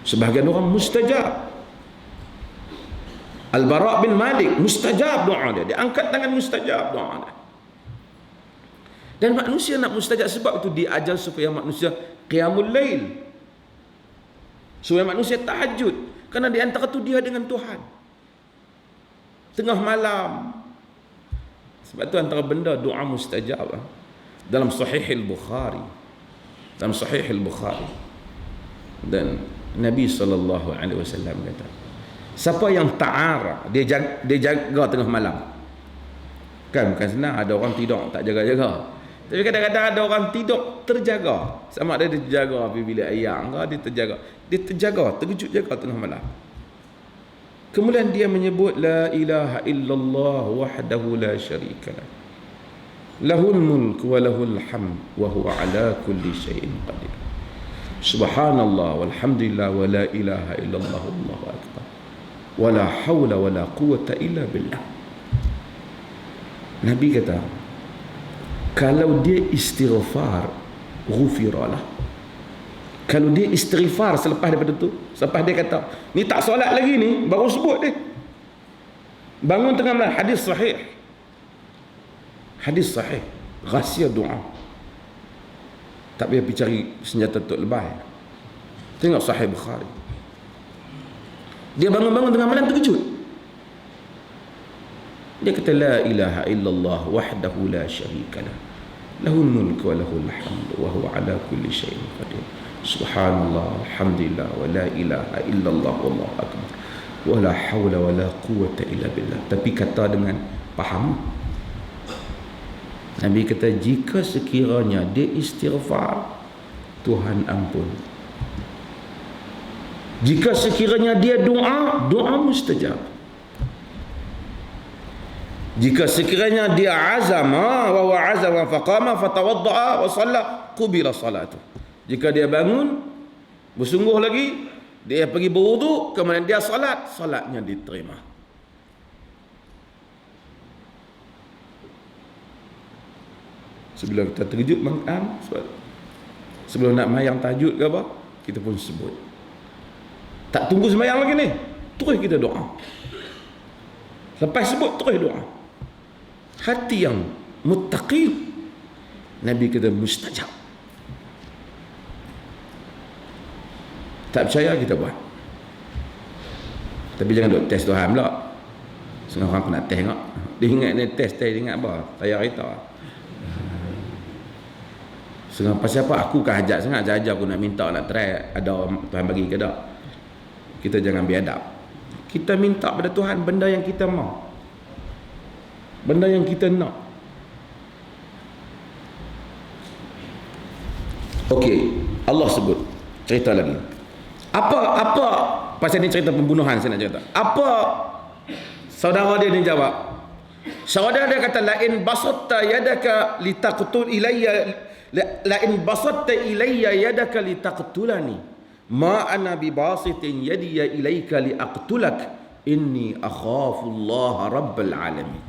Sebahagian orang mustajab. Al-Bara' bin Malik mustajab doa dia. Dia angkat tangan mustajab doa dia. Dan manusia nak mustajab, sebab itu dia ajar supaya manusia qiyamul lail, supaya manusia tahajud. Kerana di antara tu dia dengan Tuhan tengah malam. Sebab tu antara benda doa mustajab dalam Sahih Al-Bukhari, dan Nabi SAW kata, siapa yang ta'ara, dia jaga tengah malam. Kan bukan senang, ada orang tidur tak jaga-jaga. Tapi kadang-kadang ada orang tidur terjaga. Sama ada dia terjaga apabila ayam ke, dia terjaga, terkejut jaga tengah malam. Kemudian dia menyebut la ilaha illallah wahdahu la syarikalah, lahul mulk wa lahul hamd wa huwa ala kulli syai'in qadir. Subhanallah walhamdulillah wa la ilaha illallah wallahu akbar wa la hawla wa la quwwata illa billah. Nabi kata, kalau dia istighfar, ghufiralah. Kalau dia istighfar selepas daripada tu, selepas dia kata ni tak solat lagi ni, baru sebut dia, bangun tengah malam, hadis sahih, rahsia doa. Tak payah pergi cari senjata untuk lebay. Tengok Sahih Bukhari. Dia bangun-bangun tengah malam terkejut. Dia kata la ilaha illallah wahdahu la syarikalah, lahul mulk wa lahul hamd wa huwa ala kulli syai'in qadir. Subhanallah alhamdulillah wa la ilaha illallah wallahu akbar wa la hawla wa la quwwata illa billah. Tapi kata dengan faham. Nabi kata, jika sekiranya dia istighfar, Tuhan ampun. Jika sekiranya dia doa, doa mustajab. Jika sekiranya dia azama wa huwa azama faqama fatawaddaa wa shalla qubila salatu. Jika dia bangun bersungguh lagi, dia pergi berwuduk, kemudian dia salatnya diterima. Sebelum kita terkejut makan, sebelum nak mayang tahajud ke apa, kita pun sebut. Tak tunggu semayang lagi ni, terus kita doa. Lepas sebut terus doa. Hati yang muttaqin, Nabi kata mustajab. Tak percaya kita buat. Tapi jangan duk test Tuhan pula. Setengah orang nak test tengok. Dia ingat ni test, dia ingat apa? Tayar kereta. Setengah pasal apa? Aku kan hajat sangat. Saja aku nak minta, nak try. Ada Tuhan bagi ke tak? Kita jangan biadab. Kita minta pada Tuhan benda yang kita mau, benda yang kita nak. Okey, Allah sebut, cerita lagi. Apa pasal ni cerita pembunuhan saya nak cerita. Apa saudara dia ni jawab? Saudara dia kata, la in basatta yadaka litaqtul ilayya, la in basatta ilayya yadaka litaqtulani ma ana bi basitin yadiya ilayka liaqtulak inni akhafu Allah rabbal alamin.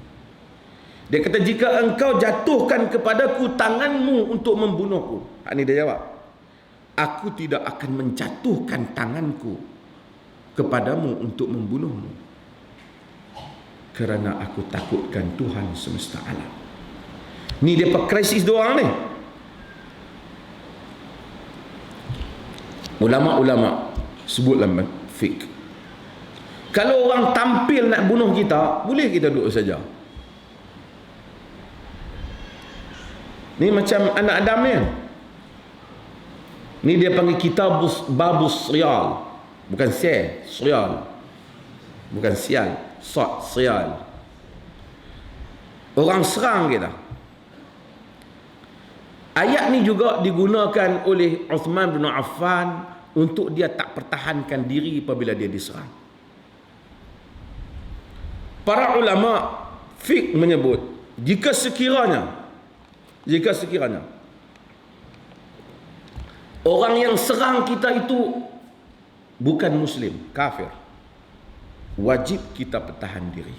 Dia kata, jika engkau jatuhkan kepadaku tanganmu untuk membunuhku. Ini dia jawab, aku tidak akan menjatuhkan tanganku kepadamu untuk membunuhmu, kerana aku takutkan Tuhan semesta alam. Ni dia krisis dua orang ni. Ulama-ulama sebut dalam fiqh, Kalau orang tampil nak bunuh kita, boleh kita duduk saja. Ni macam anak Adam ni. Ni dia panggil kitabus babus siyal. Bukan siyal. Bukan sial. Siyal. Orang serang kita. Ayat ni juga digunakan oleh Uthman bin Affan untuk dia tak pertahankan diri apabila dia diserang. Para ulama fiqh menyebut, jika sekiranya orang yang serang kita itu bukan Muslim, kafir, wajib kita pertahan diri.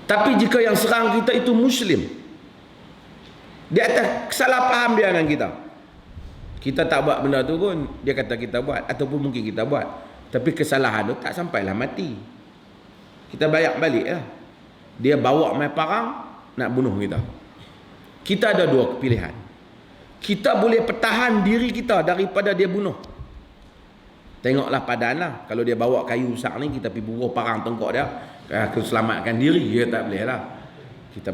Tapi jika yang serang kita itu Muslim, dia atas salah faham dia dengan kita tak buat benda tu pun, dia kata kita buat, ataupun mungkin kita buat, tapi kesalahan tu tak sampailah mati, kita bayar balik lah. Dia bawa main parang nak bunuh kita. Kita ada dua pilihan. Kita boleh pertahan diri kita daripada dia bunuh. Tengoklah padan lah. Kalau dia bawa kayu besar ni, kita pergi buruh parang tengkok dia, aku selamatkan diri, dia tak boleh lah. Kita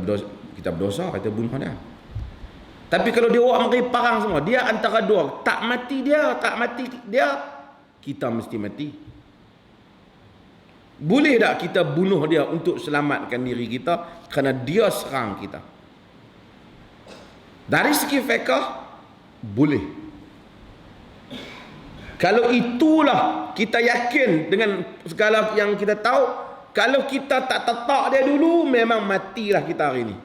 berdosa, kita bunuh dia. Tapi kalau dia bawa mari parang semua, dia antara dua, tak mati dia, kita mesti mati. Boleh tak kita bunuh dia untuk selamatkan diri kita kerana dia serang kita? Dari segi fiqh boleh. Kalau itulah kita yakin dengan segala yang kita tahu, kalau kita tak tetak dia dulu, memang matilah kita hari ini.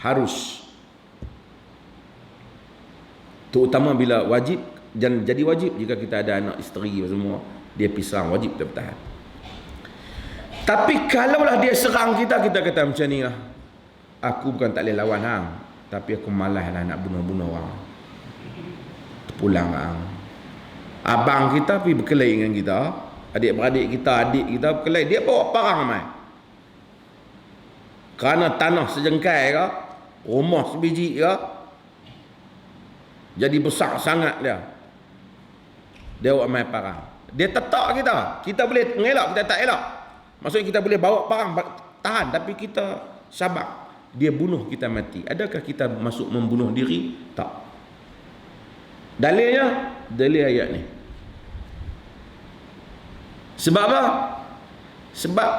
Harus. Terutama bila wajib, dan jadi wajib jika kita ada anak isteri semua, dia pisang, wajib kita bertahan. Tapi kalaulah dia serang kita, kita kata macam ni lah, aku bukan tak boleh lawan hang, tapi aku malas lah nak bunuh-bunuh orang. Terpulang hang. Abang kita pergi berkelahi dengan kita, adik-beradik kita, adik kita berkelahi, dia bawa parang mai. Kerana tanah sejengkai ke, rumah sebiji ke, jadi besar sangat dia bawa main parang. Dia tetak kita boleh mengelak, kita tak elak. Maksudnya kita boleh bawa parang tahan, tapi kita sabar, dia bunuh kita mati. Adakah kita masuk membunuh diri? Tak. Dalilnya dalil ayat ni. Sebab apa? Sebab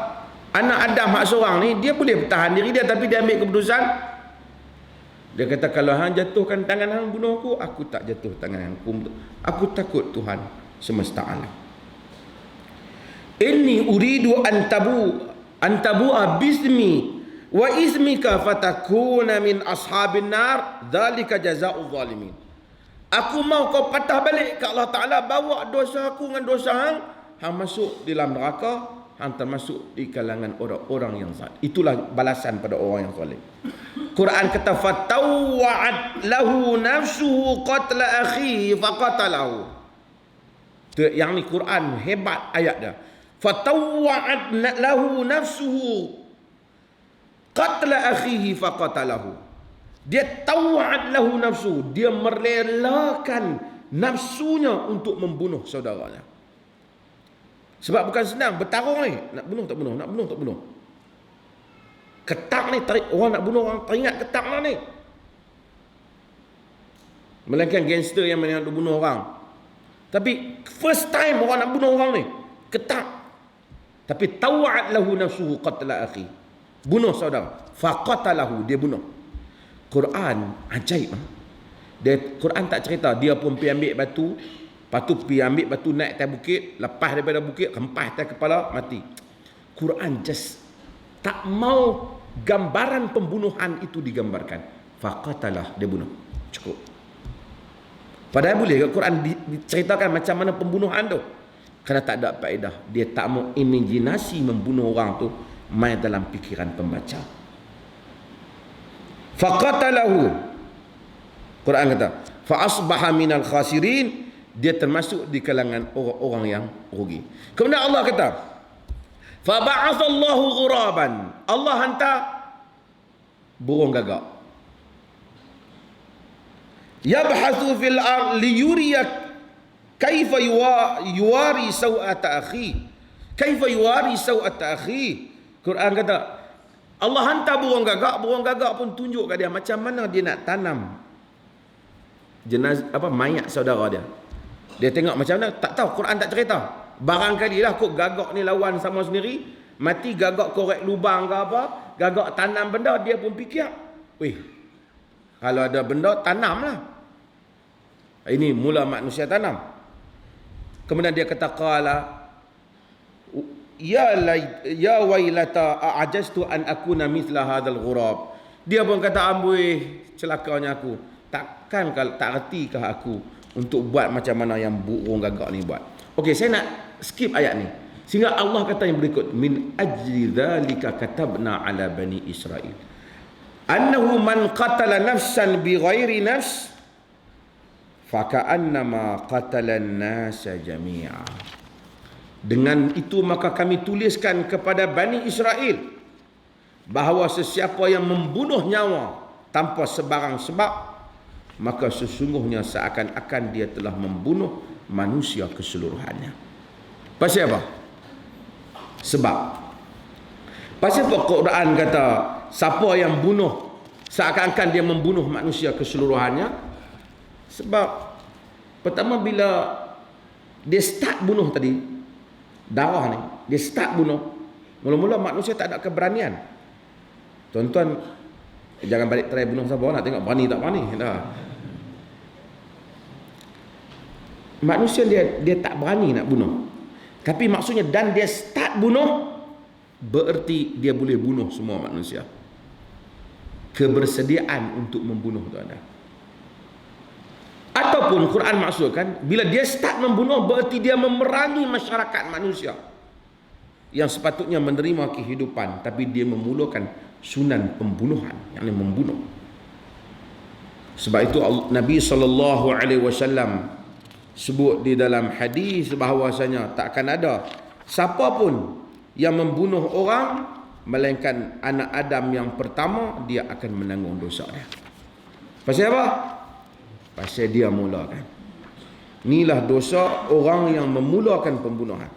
anak Adam hak seorang ni, dia boleh bertahan diri dia, tapi dia ambil keputusan. Dia kata, kalau hang jatuhkan tangan hang bunuh aku tak jatuh tangan hang. Aku takut Tuhan semesta alam. Inni uridu antabu bismi wa ismika fatakuna min ashabin nar, dzalika jazaa'uz zalimin. Aku mau kau patah balik ke Allah Ta'ala, bawa dosa aku dengan dosa hang masuk di dalam neraka, hang termasuk di kalangan orang-orang yang zalim. Itulah balasan pada orang yang zalim. Quran kata fatawwa'at lahu nafsuhu qatla akhihi faqatalahu. Yang ni Quran hebat ayat dia. Fatawwa'at lahu nafsuhu qatla akhihi faqatalahu. Dia tawwa'at lahu nafsuhu, dia merelakan nafsunya untuk membunuh saudaranya. Sebab bukan senang bertarung ni, nak bunuh tak bunuh, nak bunuh tak bunuh. Ketak ni tarik, orang nak bunuh orang teringat ketak lah ni. Melainkan gangster yang nak bunuh orang. Tapi first time orang nak bunuh orang ni, ketak. Tapi tawa'at lahu nafsuhu qatla akhi, bunuh saudara, faqatalahu, dia bunuh. Quran ajaib. Dia Quran tak cerita dia pun pergi ambil batu, lepas tu pergi ambil batu naik atas bukit, lepas daripada bukit rempas atas kepala, mati. Quran just tak mau gambaran pembunuhan itu digambarkan. Faqatalah, dia bunuh. Cukup. Padahal boleh ke Quran diceritakan macam mana pembunuhan tu? Kerana tak ada faedah. Dia tak mau imajinasi membunuh orang tu main dalam fikiran pembaca. Faqatalahu. Quran kata, fa asbaha minal khasirin, dia termasuk di kalangan orang-orang yang rugi. Kemudian Allah kata, fa ba'athallahu ghuraban, Allah hantar burung gagak. Yabhathu fil ard liyuriyak kaifa yuwari sawata akhi. Kaifa yuwari sawata akhi. Quran kata Allah hantar burung gagak pun tunjuk kat dia macam mana dia nak tanam mayat saudara dia. Dia tengok macam mana, tak tahu, Quran tak cerita. Barangkali lah kok gagak ni lawan sama sendiri, mati gagak korek lubang ke apa, gagak tanam benda, dia pun fikir, weh, kalau ada benda tanamlah. Ini mula manusia tanam. Kemudian dia kata qala ya wailata a'ajaztu an akuna mithla hadzal ghurab. Dia pun kata amboi celakanya aku. Takkan tak retikah aku untuk buat macam mana yang burung gagak ni buat. Okey, saya nak skip ayat ni. Sehingga Allah kata yang berikut, min ajli dzalika katabna ala bani Israil annahu man qatala nafsan bighairi nafs faka'annama qatalan nasa jami'a. Dengan itu maka kami tuliskan kepada Bani Israel bahawa sesiapa yang membunuh nyawa tanpa sebarang sebab, maka sesungguhnya seakan-akan dia telah membunuh manusia keseluruhannya. Pasal apa? Sebab. Pasal apa Quran kata siapa yang bunuh seakan-akan dia membunuh manusia keseluruhannya? Sebab pertama bila dia start bunuh tadi, darah ni, dia start bunuh, mula-mula manusia tak ada keberanian. Tuan-tuan jangan balik try bunuh siapa, nak tengok berani tak berani dah. Manusia dia tak berani nak bunuh. Tapi maksudnya dan dia start bunuh, bererti dia boleh bunuh semua manusia. Kebersediaan untuk membunuh tu ada. Ataupun Quran maksudkan bila dia start membunuh, bererti dia memerangi masyarakat manusia yang sepatutnya menerima kehidupan, tapi dia memulakan sunan pembunuhan, yang membunuh. Sebab itu Nabi SAW sebut di dalam hadis bahawasanya takkan ada siapa pun yang membunuh orang melainkan anak Adam yang pertama, dia akan menanggung dosa dia. Pasal apa? Pasal dia mulakan. Inilah dosa orang yang memulakan pembunuhan.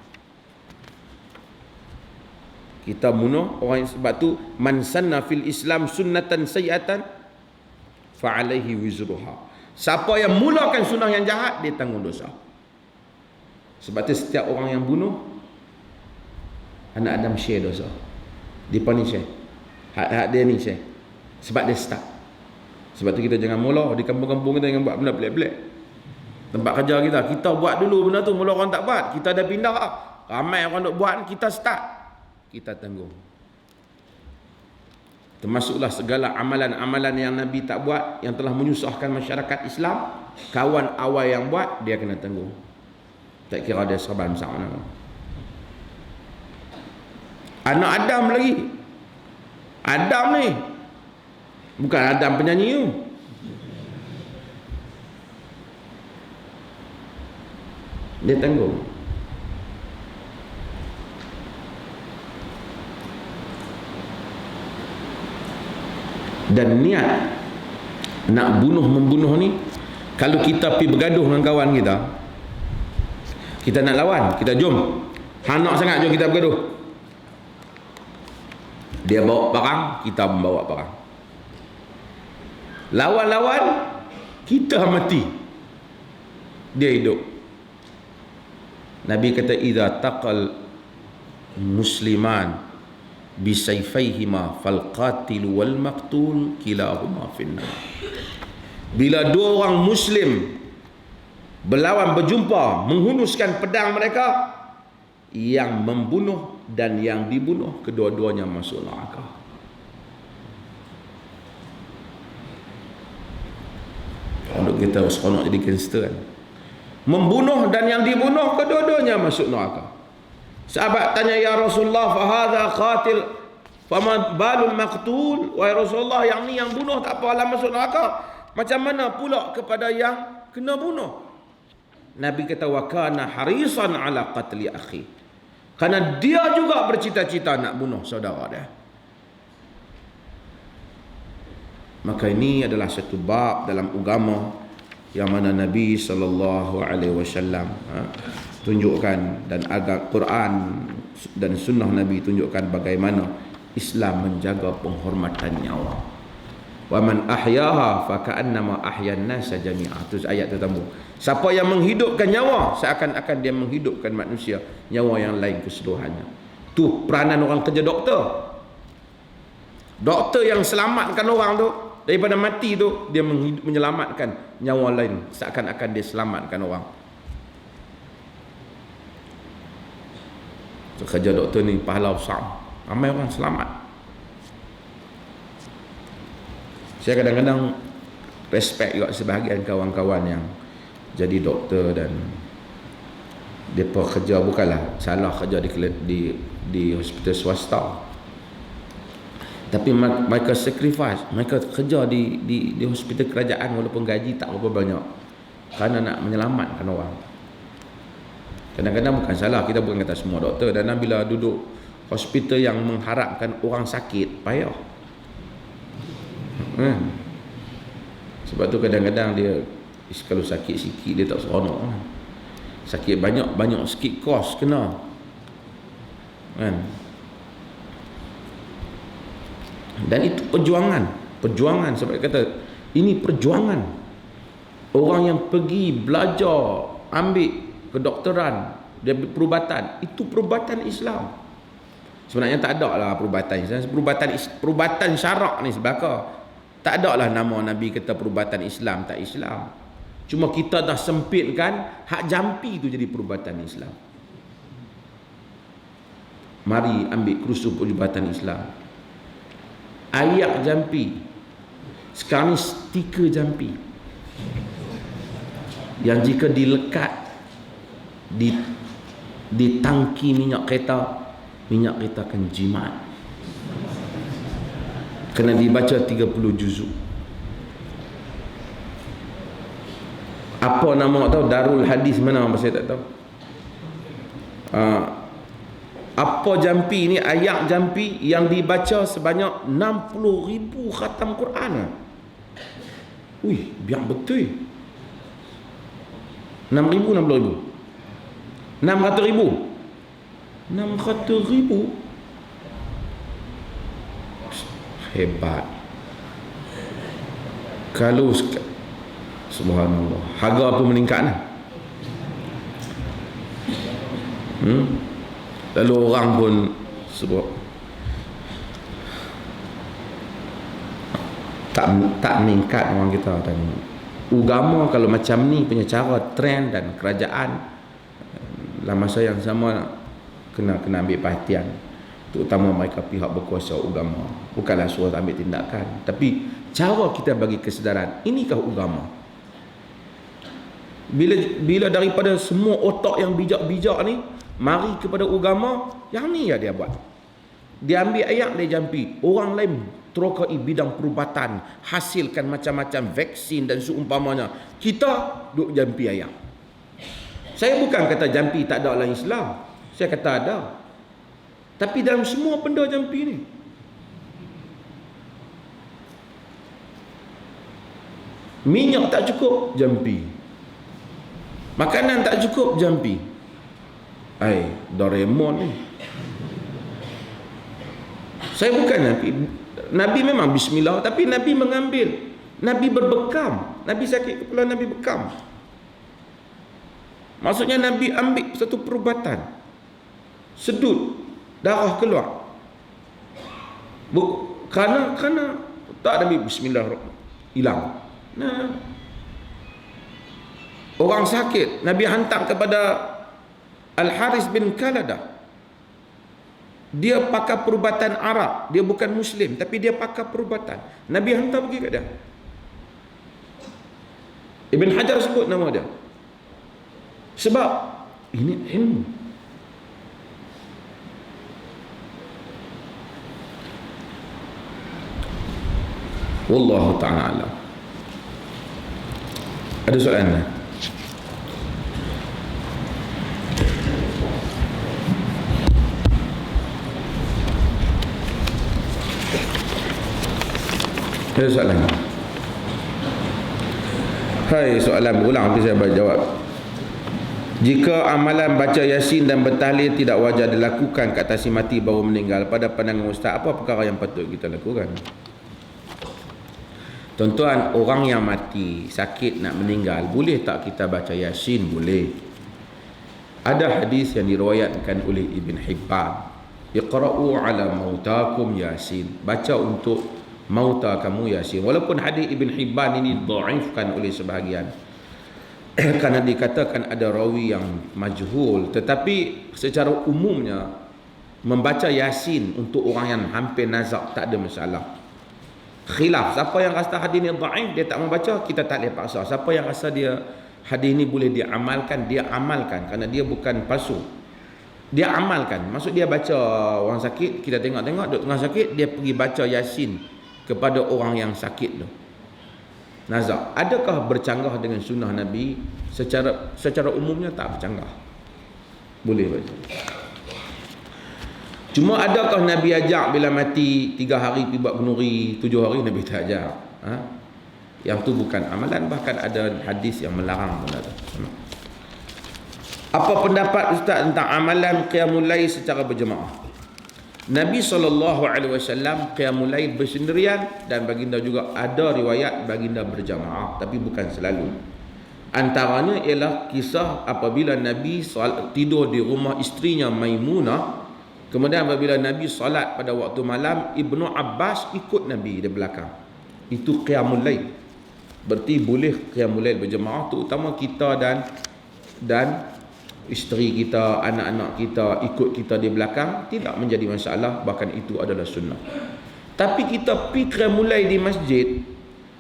Kita bunuh orang yang, sebab tu man sanna fil Islam sunnatan sayyi'atan fa alaihi wizruha. Siapa yang mulakan sunnah yang jahat, dia tanggung dosa. Sebab tu setiap orang yang bunuh, anak Adam share dosa. Dia ni share. Hak dia ni share. Sebab dia start. Sebab tu kita jangan mula di kampung-kampung kita, jangan buat benda pelik-pelik. Tempat kerja kita buat dulu benda tu, mula orang tak buat, kita dah pindah. Ramai orang nak buat, kita start, kita tanggung. Termasuklah segala amalan-amalan yang Nabi tak buat, yang telah menyusahkan masyarakat Islam, kawan awal yang buat, dia kena tanggung. Tak kira dia serban besar mana. Anak Adam lagi. Adam ni bukan Adam penyanyi tu. Dia tanggung. Dan niat nak membunuh ni, kalau kita pergi bergaduh dengan kawan kita nak lawan, kita jom, nak sangat, jom kita bergaduh. Dia bawa barang, kita membawa barang. Lawan-lawan, kita mati, dia hidup. Nabi kata idza taqal musliman bisayfaihima fal qatil wal maqtul kilahuma finnar. Bila dua orang muslim berjumpa, menghunuskan pedang mereka, yang membunuh dan yang dibunuh, kedua-duanya masuk neraka. Kalau kita seronok jadi gangster kan, membunuh dan yang dibunuh, kedua-duanya masuk neraka. Sahabat tanya, ya Rasulullah, fahadha qatil fama balul maqtul. Wahai Rasulullah, yang ni yang bunuh tak apalah masuk neraka, macam mana pula kepada yang kena bunuh? Nabi kata wa kana harisan ala qatli akhi, kerana dia juga bercita-cita nak bunuh saudara dia. Maka ini adalah satu bab dalam agama yang mana Nabi SAW tunjukkan, dan agak Quran dan sunnah Nabi tunjukkan bagaimana Islam menjaga penghormatan nyawa. Wa man ahyaha fa ka'annama ahyan nasa jami'a. Itu ayat tertentu. Siapa yang menghidupkan nyawa, seakan-akan dia menghidupkan manusia, nyawa yang lain keseluruhannya. Tu peranan orang kerja doktor. Doktor yang selamatkan orang tu daripada mati tu, dia menyelamatkan nyawa lain, seakan-akan dia selamatkan orang. So, kerja doktor ni pahala besar. Ramai orang selamat. Saya kadang-kadang respect juga sebahagian kawan-kawan yang jadi doktor dan mereka kerja, bukanlah salah kerja di hospital swasta, tapi mereka sacrifice, mereka kerja di hospital kerajaan walaupun gaji tak berapa banyak, kerana nak menyelamatkan orang. Kadang-kadang bukan salah, kita bukan kata semua doktor, dan bila duduk hospital yang mengharapkan orang sakit, payah. Sebab tu kadang-kadang dia kalau sakit sikit dia tak seronok. Sakit banyak sikit kos kena. Dan itu perjuangan sebab kata ini perjuangan. Orang yang pergi belajar, ambil kedokteran, dia perubatan, itu perubatan Islam. Sebenarnya tak ada lah perubatan Islam. Perubatan syarak ni sebab tak ada lah nama Nabi kata perubatan Islam, tak Islam. Cuma kita dah sempitkan hak jampi tu jadi perubatan Islam. Mari ambil kursus perubatan Islam. Ayak jampi. Sekarang ni stiker jampi. Yang jika dilekat di tangki minyak kereta akan jimat. Kena dibaca 30 juzuk. Apa nama tahu? Darul Hadis mana? Saya tak tahu. Apa jampi ni? Ayat jampi yang dibaca sebanyak 60,000 khatam Quran. Biar betul. 6,000, 60,000. 600,000. 600,000. Hebat. Kalau subhanallah, harga pun meningkat lah. Lalu orang pun sebab tak meningkat orang kita. Dan agama kalau macam ni punya cara trend dan kerajaan dalam masa yang sama kena ambil perhatian, terutama mereka pihak berkuasa agama. Bukanlah suruh ambil tindakan, tapi cara kita bagi kesedaran, inikah agama. Bila daripada semua otak yang bijak-bijak ni mari kepada agama, yang ni ya dia buat. Dia ambil ayat, dia jampi. Orang lain terokai bidang perubatan, hasilkan macam-macam vaksin dan seumpamanya. Kita duk jampi ayat. Saya bukan kata jampi tak ada dalam Islam. Saya kata ada. Tapi dalam semua benda jampi ni, minyak tak cukup, jampi. Makanan tak cukup, jampi. Doraemon ni. Saya bukan Nabi. Nabi memang bismillah, tapi Nabi mengambil. Nabi berbekam. Nabi sakit kepala, Nabi bekam. Maksudnya Nabi ambil satu perubatan. Sedut, darah keluar. Kerana tak Nabi bismillah, hilang. Orang sakit, Nabi hantar kepada Al-Haris bin Kaladah. Dia pakai perubatan Arab. Dia bukan Muslim, tapi dia pakai perubatan. Nabi hantar pergi ke dia. Ibn Hajar sebut nama dia. Sebab ini ilmu. Wallahu ta'ala alam. Ada soalan tak? Ada soalan? Hai, soalan berulang tapi saya jawab. Jika amalan baca Yasin dan bertahlil tidak wajar dilakukan kat atas si mati baru meninggal, pada pandangan ustaz, apa perkara yang patut kita lakukan? Tuan-tuan, orang yang mati, sakit nak meninggal, boleh tak kita baca Yasin? Boleh. Ada hadis yang diriwayatkan oleh Ibn Hibban, Iqra'u ala mautakum Yasin, baca untuk mauta kamu Yasin. Walaupun hadis Ibn Hibban ini dhaifkan oleh sebahagian kerana dikatakan ada rawi yang majhul, tetapi secara umumnya membaca Yasin untuk orang yang hampir nazak tak ada masalah. Khilaf, siapa yang rasa hadis ni dhaif, dia tak membaca, kita tak boleh paksa. Siapa yang rasa dia hadis ni boleh dia amalkan kerana dia bukan palsu. Dia amalkan. Maksud dia baca orang sakit, kita tengok-tengok duk tengah sakit, dia pergi baca Yasin kepada orang yang sakit tu. Nazak. Adakah bercanggah dengan sunnah Nabi? Secara umumnya tak bercanggah. Boleh baca. Cuma adakah Nabi ajak bila mati 3 hari pergi buat kenduri, 7 hari Nabi tak ajak? Yang tu bukan amalan, bahkan ada hadis yang melarang benda tu. Apa pendapat Ustaz tentang amalan qiyamul lail secara berjemaah? Nabi SAW qiyamul lail bersendirian, dan baginda juga ada riwayat baginda berjamaah, tapi bukan selalu. Antaranya ialah kisah apabila Nabi tidur di rumah isterinya Maimunah, kemudian apabila Nabi solat pada waktu malam, Ibnu Abbas ikut Nabi di belakang. Itu qiyamul lail. Berarti boleh qiyamul lail berjemaah, terutama kita dan isteri kita, anak-anak kita ikut kita di belakang, tidak menjadi masalah, bahkan itu adalah sunnah. Tapi kita pergi qiyamul lail di masjid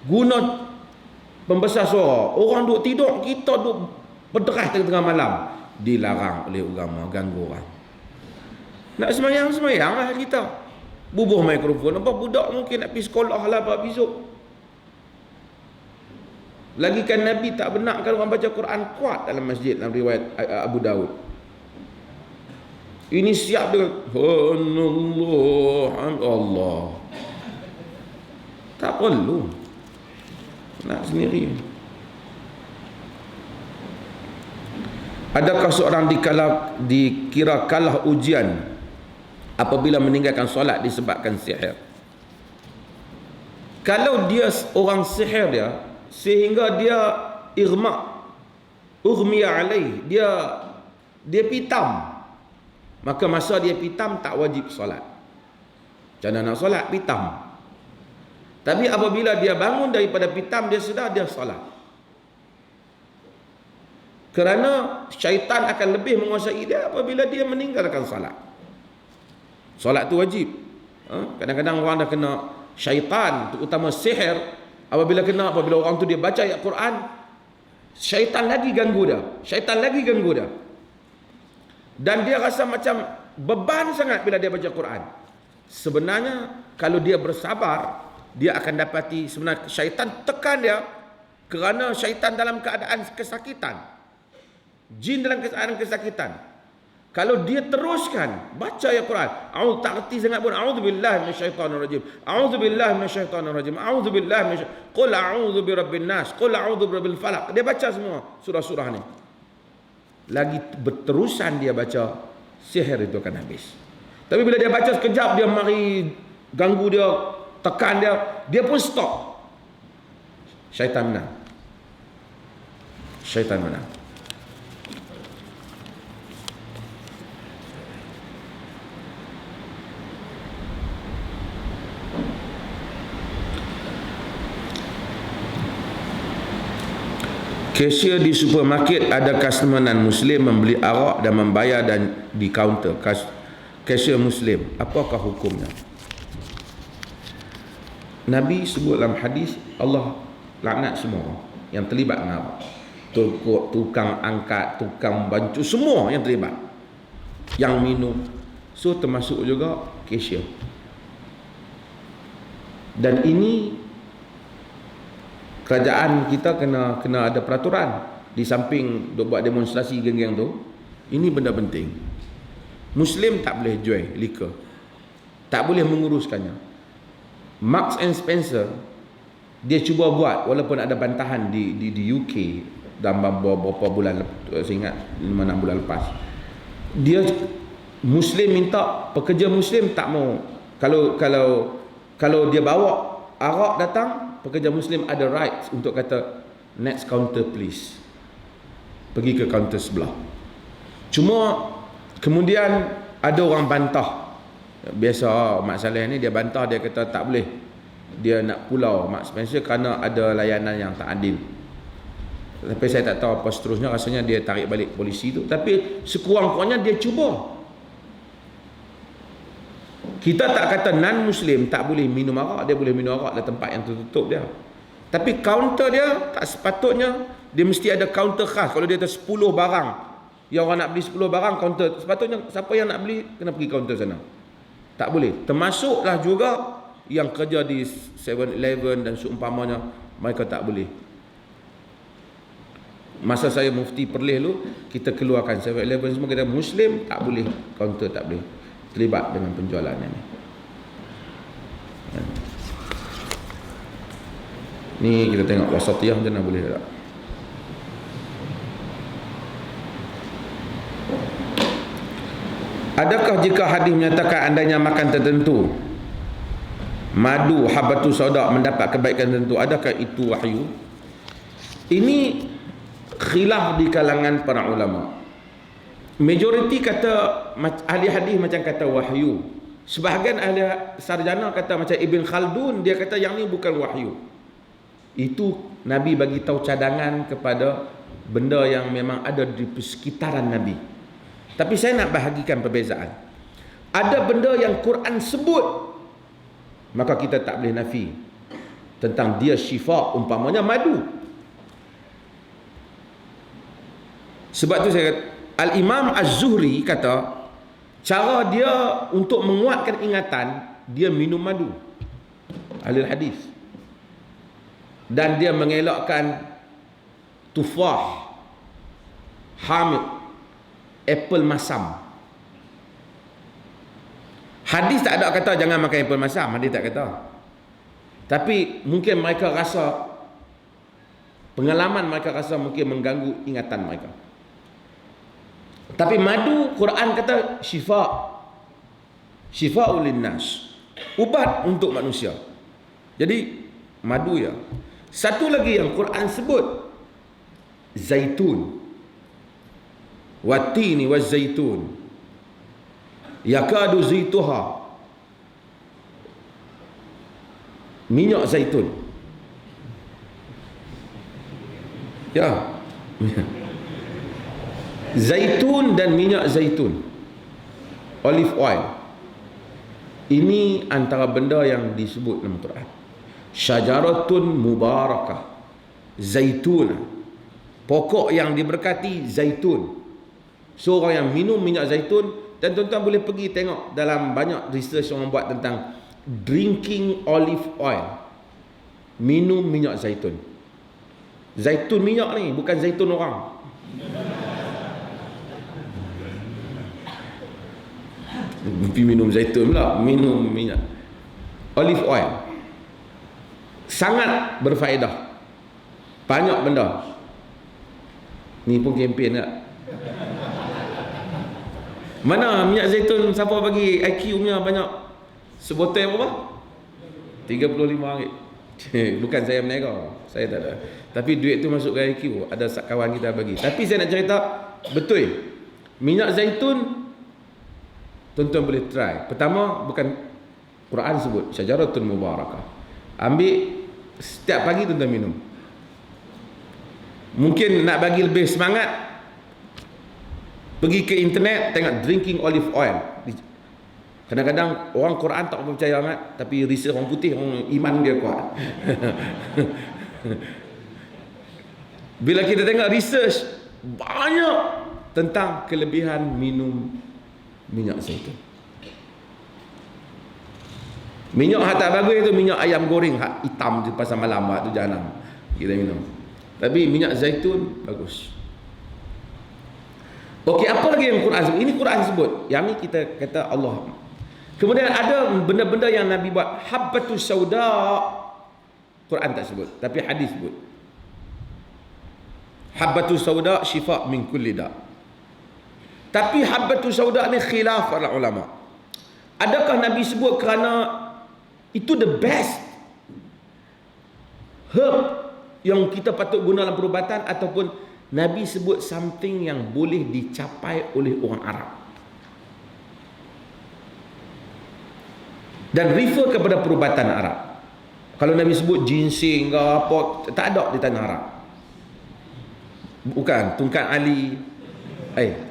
guna pembesar suara, orang duk tidur, kita duk berderah tengah-tengah malam, dilarang oleh agama, ganggu orang. Nak semayang lah kita, bubuh mikrofon. Nampak budak mungkin nak pergi sekolah lah apa besok. Lagi kan Nabi tak benarkan orang baca Quran kuat dalam masjid, dalam riwayat Abu Daud. Ini siap dengan Allah. Tak perlu. Nak sendiri. Adakah seorang dikira kalah ujian apabila meninggalkan solat disebabkan sihir? Kalau dia orang sihir dia, sehingga dia ughmiya alaih, dia pitam, maka masa dia pitam tak wajib solat. Macam mana nak solat? Pitam. Tapi apabila dia bangun daripada pitam, dia sedar, dia solat. Kerana syaitan akan lebih menguasai dia apabila dia meninggalkan solat. Solat tu wajib. Kadang-kadang orang dah kena syaitan, terutama sihir. Apabila orang tu dia baca ayat Quran, syaitan lagi ganggu dia. Dan dia rasa macam beban sangat bila dia baca Quran. Sebenarnya kalau dia bersabar, dia akan dapati sebenarnya syaitan tekan dia kerana syaitan dalam keadaan kesakitan. Jin dalam keadaan kesakitan. Kalau dia teruskan baca ayat Quran, tak reti sangat pun, a'udzubillahi minasyaitonirrajim, a'udzubillahi minasyaitonirrajim, a'udzubillahi minasyaitonirrajim, qul a'udzu birabbin nas, qul a'udzu birabbil falaq. Dia baca semua surah-surah ni. Lagi berterusan dia baca, sihir itu akan habis. Tapi bila dia baca sekejap, dia mari ganggu dia, tekan dia pun stop. Syaitan menang. Cashier di supermarket, ada customer non-Muslim membeli arak dan membayar dan di kaunter. Cashier Muslim, apakah hukumnya? Nabi sebut dalam hadis, Allah laknat semua yang terlibat dengan arak. Tukang angkat, tukang bancu, semua yang terlibat, yang minum. So termasuk juga cashier. Dan ini kerajaan kita kena ada peraturan. Di samping duk buat demonstrasi geng-geng tu, ini benda penting. Muslim tak boleh jual liquor, tak boleh menguruskannya. Marks and Spencer dia cuba buat walaupun ada bantahan di UK dalam beberapa bulan, saya ingat 5-6 bulan lepas. Dia Muslim minta, pekerja Muslim tak mau. Kalau dia bawa arak datang, pekerja Muslim ada right untuk kata next counter please, pergi ke kaunter sebelah. Cuma kemudian ada orang bantah. Biasa Mak Saleh ni dia bantah, dia kata tak boleh, dia nak pulau Mak Spencer kerana ada layanan yang tak adil. Tapi saya tak tahu apa seterusnya, rasanya dia tarik balik polisi tu. Tapi sekurang-kurangnya dia cuba. Kita tak kata non-Muslim tak boleh minum arak, dia boleh minum arak dalam tempat yang tertutup dia. Tapi kaunter dia tak sepatutnya, dia mesti ada kaunter khas. Kalau dia ada 10 barang, yang orang nak beli 10 barang, kaunter, sepatutnya siapa yang nak beli kena pergi kaunter sana. Tak boleh. Termasuklah juga yang kerja di 7-Eleven dan seumpamanya, mereka tak boleh. Masa saya mufti Perlis dulu, kita keluarkan 7-Eleven semua, kita Muslim tak boleh, kaunter tak boleh terlibat dengan penjualan ini. Ni kita tengok wasatiyah macam mana boleh tak? Adakah jika hadis menyatakan andainya makan tertentu, madu, habatus sauda mendapat kebaikan tertentu, adakah itu wahyu? Ini khilaf di kalangan para ulama. Majoriti kata ahli hadis macam kata wahyu. Sebahagian ahli sarjana kata macam Ibn Khaldun, dia kata yang ni bukan wahyu. Itu Nabi bagi tahu cadangan kepada benda yang memang ada di sekitaran Nabi. Tapi saya nak bahagikan perbezaan. Ada benda yang Quran sebut, maka kita tak boleh nafi tentang dia syifa, umpamanya madu. Sebab tu saya kata, Al-Imam Az-Zuhri kata cara dia untuk menguatkan ingatan, dia minum madu, ahli hadis, dan dia mengelakkan tufah, hamid, apple masam. Hadis tak ada kata jangan makan apple masam, hadis tak kata. Tapi mungkin mereka rasa, pengalaman mereka rasa mungkin mengganggu ingatan mereka. Tapi madu, Quran kata syifa'ul linnas, ubat untuk manusia. Jadi madu ya. Satu lagi yang Quran sebut, zaitun, watini waz zaitun, yakadu zaituha, minyak zaitun. Ya. Zaitun dan minyak zaitun, olive oil, ini antara benda yang disebut dalam Quran. Syajaratun mubarakah, zaitun, pokok yang diberkati, zaitun. So orang yang minum minyak zaitun, dan tuan-tuan boleh pergi tengok dalam banyak research orang buat tentang drinking olive oil, minum minyak zaitun. Zaitun minyak ni, bukan zaitun orang. Minum zaitun pula, minum minyak olive oil, sangat berfaedah, banyak benda. Ni pun kempen tak? Mana minyak zaitun, siapa bagi IQ punya banyak? Sebotol berapa? RM35. Bukan saya meniaga, saya tak ada, tapi duit tu masuk ke IQ, ada kawan kita bagi. Tapi saya nak cerita, betul minyak zaitun tuan-tuan boleh try. Pertama, bukan Quran sebut syajaratun mubarakah, ambil setiap pagi tuan-tuan minum. Mungkin nak bagi lebih semangat, pergi ke internet tengok drinking olive oil. Kadang-kadang orang Quran tak percaya amat, tapi research orang putih, orang iman dia kuat. Bila kita tengok research, banyak tentang kelebihan minum minyak zaitun. Minyak hak tak bagus itu minyak ayam goreng hak hitam di pasar malam, hak tu jangan kita minum. Tapi minyak zaitun bagus. Okey, apa lagi yang Quran sebut? Ini Quran sebut. Yang ni kita kata Allah. Kemudian ada benda-benda yang Nabi buat, habbatus sauda, Quran tak sebut, tapi hadis sebut. Habbatus sauda syifa min kulli da. Tapi habbatus sauda ni khilaf para ulama. Adakah Nabi sebut kerana itu the best herb yang kita patut guna dalam perubatan, ataupun Nabi sebut something yang boleh dicapai oleh orang Arab dan refer kepada perubatan Arab? Kalau Nabi sebut ginseng ke apa, tak ada di tanah Arab. Bukan tungkat Ali.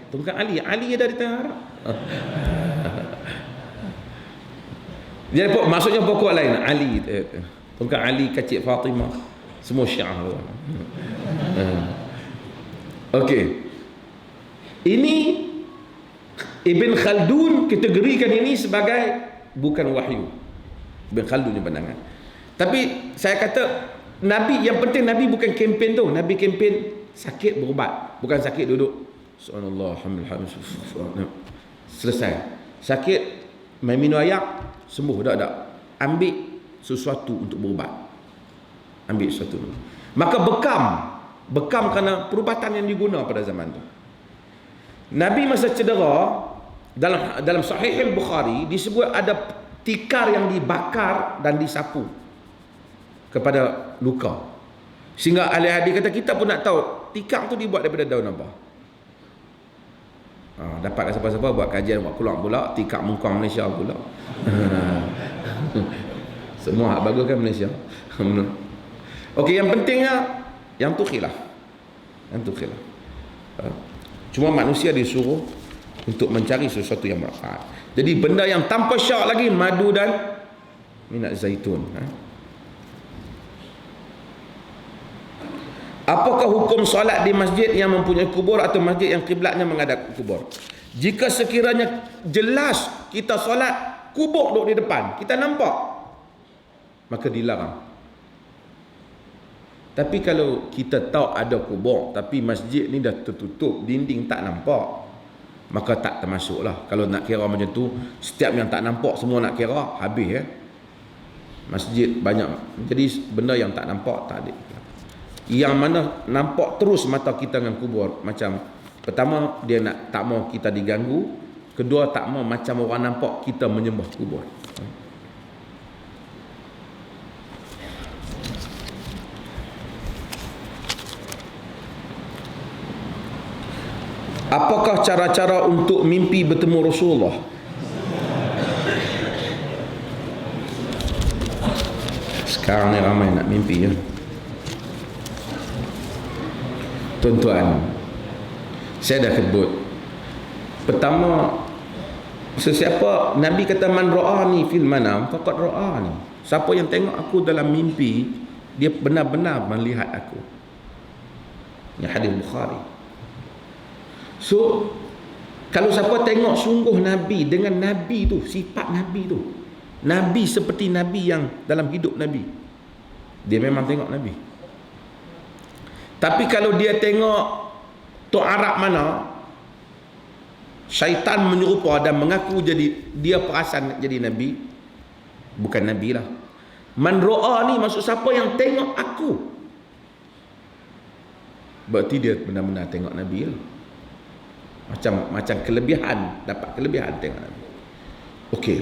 Tungkat Ali ada di tanah Arab. Jadi maksudnya pokok lain. Ali, tungkat Ali, kacik Fatimah, semua Syiah. Okey. Ini Ibn Khaldun kategorikan ini sebagai bukan wahyu. Ibn Khaldun ni pandangan. Tapi saya kata Nabi, yang penting Nabi bukan kempen tu. Nabi kempen sakit berubat, bukan sakit duduk subhanallah alhamdulillah selesai. Sakit main minum air sembuh dak. Ambil sesuatu untuk berubat. Ambil sesuatu. Maka bekam kerana perubatan yang diguna pada zaman tu. Nabi masa cedera, dalam Sahih Al-Bukhari disebut ada tikar yang dibakar dan disapu kepada luka. Sehingga ahli hadis kata kita pun nak tahu tikar tu dibuat daripada daun apa. Dapat siapa-siapa buat kajian, buat keluar pula tikar mungkang Malaysia pula. Semua hak bagus kan Malaysia. Okey, yang pentingnya yang tu khilaf. Cuma manusia disuruh untuk mencari sesuatu yang bermanfaat. Jadi benda yang tanpa syak lagi, madu dan minyak zaitun. Apakah hukum solat di masjid yang mempunyai kubur atau masjid yang kiblatnya menghadap kubur? Jika sekiranya jelas kita solat, kubur duduk di depan, kita nampak, maka dilarang. Tapi kalau kita tahu ada kubur tapi masjid ni dah tertutup, dinding tak nampak, maka tak termasuklah. Kalau nak kira macam tu, setiap yang tak nampak semua nak kira, habis ya. Masjid banyak. Jadi benda yang tak nampak tak ada. Yang mana nampak terus mata kita dengan kubur, macam pertama dia nak tak mau kita diganggu, kedua tak mau macam orang nampak kita menyembah kubur. Apakah cara-cara untuk mimpi bertemu Rasulullah? Sekarang ni ramai nak mimpi ya. Tuan-tuan, saya dah sebut. Pertama, sesiapa Nabi kata man ra'ani fil manam faqad ra'ani. Siapa yang tengok aku dalam mimpi, dia benar-benar melihat aku. Ini hadis Bukhari. So, kalau siapa tengok sungguh Nabi dengan Nabi tu, sifat Nabi tu, Nabi seperti Nabi yang dalam hidup Nabi, dia memang tengok Nabi. Tapi kalau dia tengok Tok Arab mana, syaitan menyerupa dan mengaku jadi dia perasan jadi Nabi, bukan Nabi lah. Man ra'a ni maksud siapa yang tengok aku, berarti dia benar-benar tengok Nabi lah. Macam kelebihan, dapat kelebihan tengok Nabi. Okey.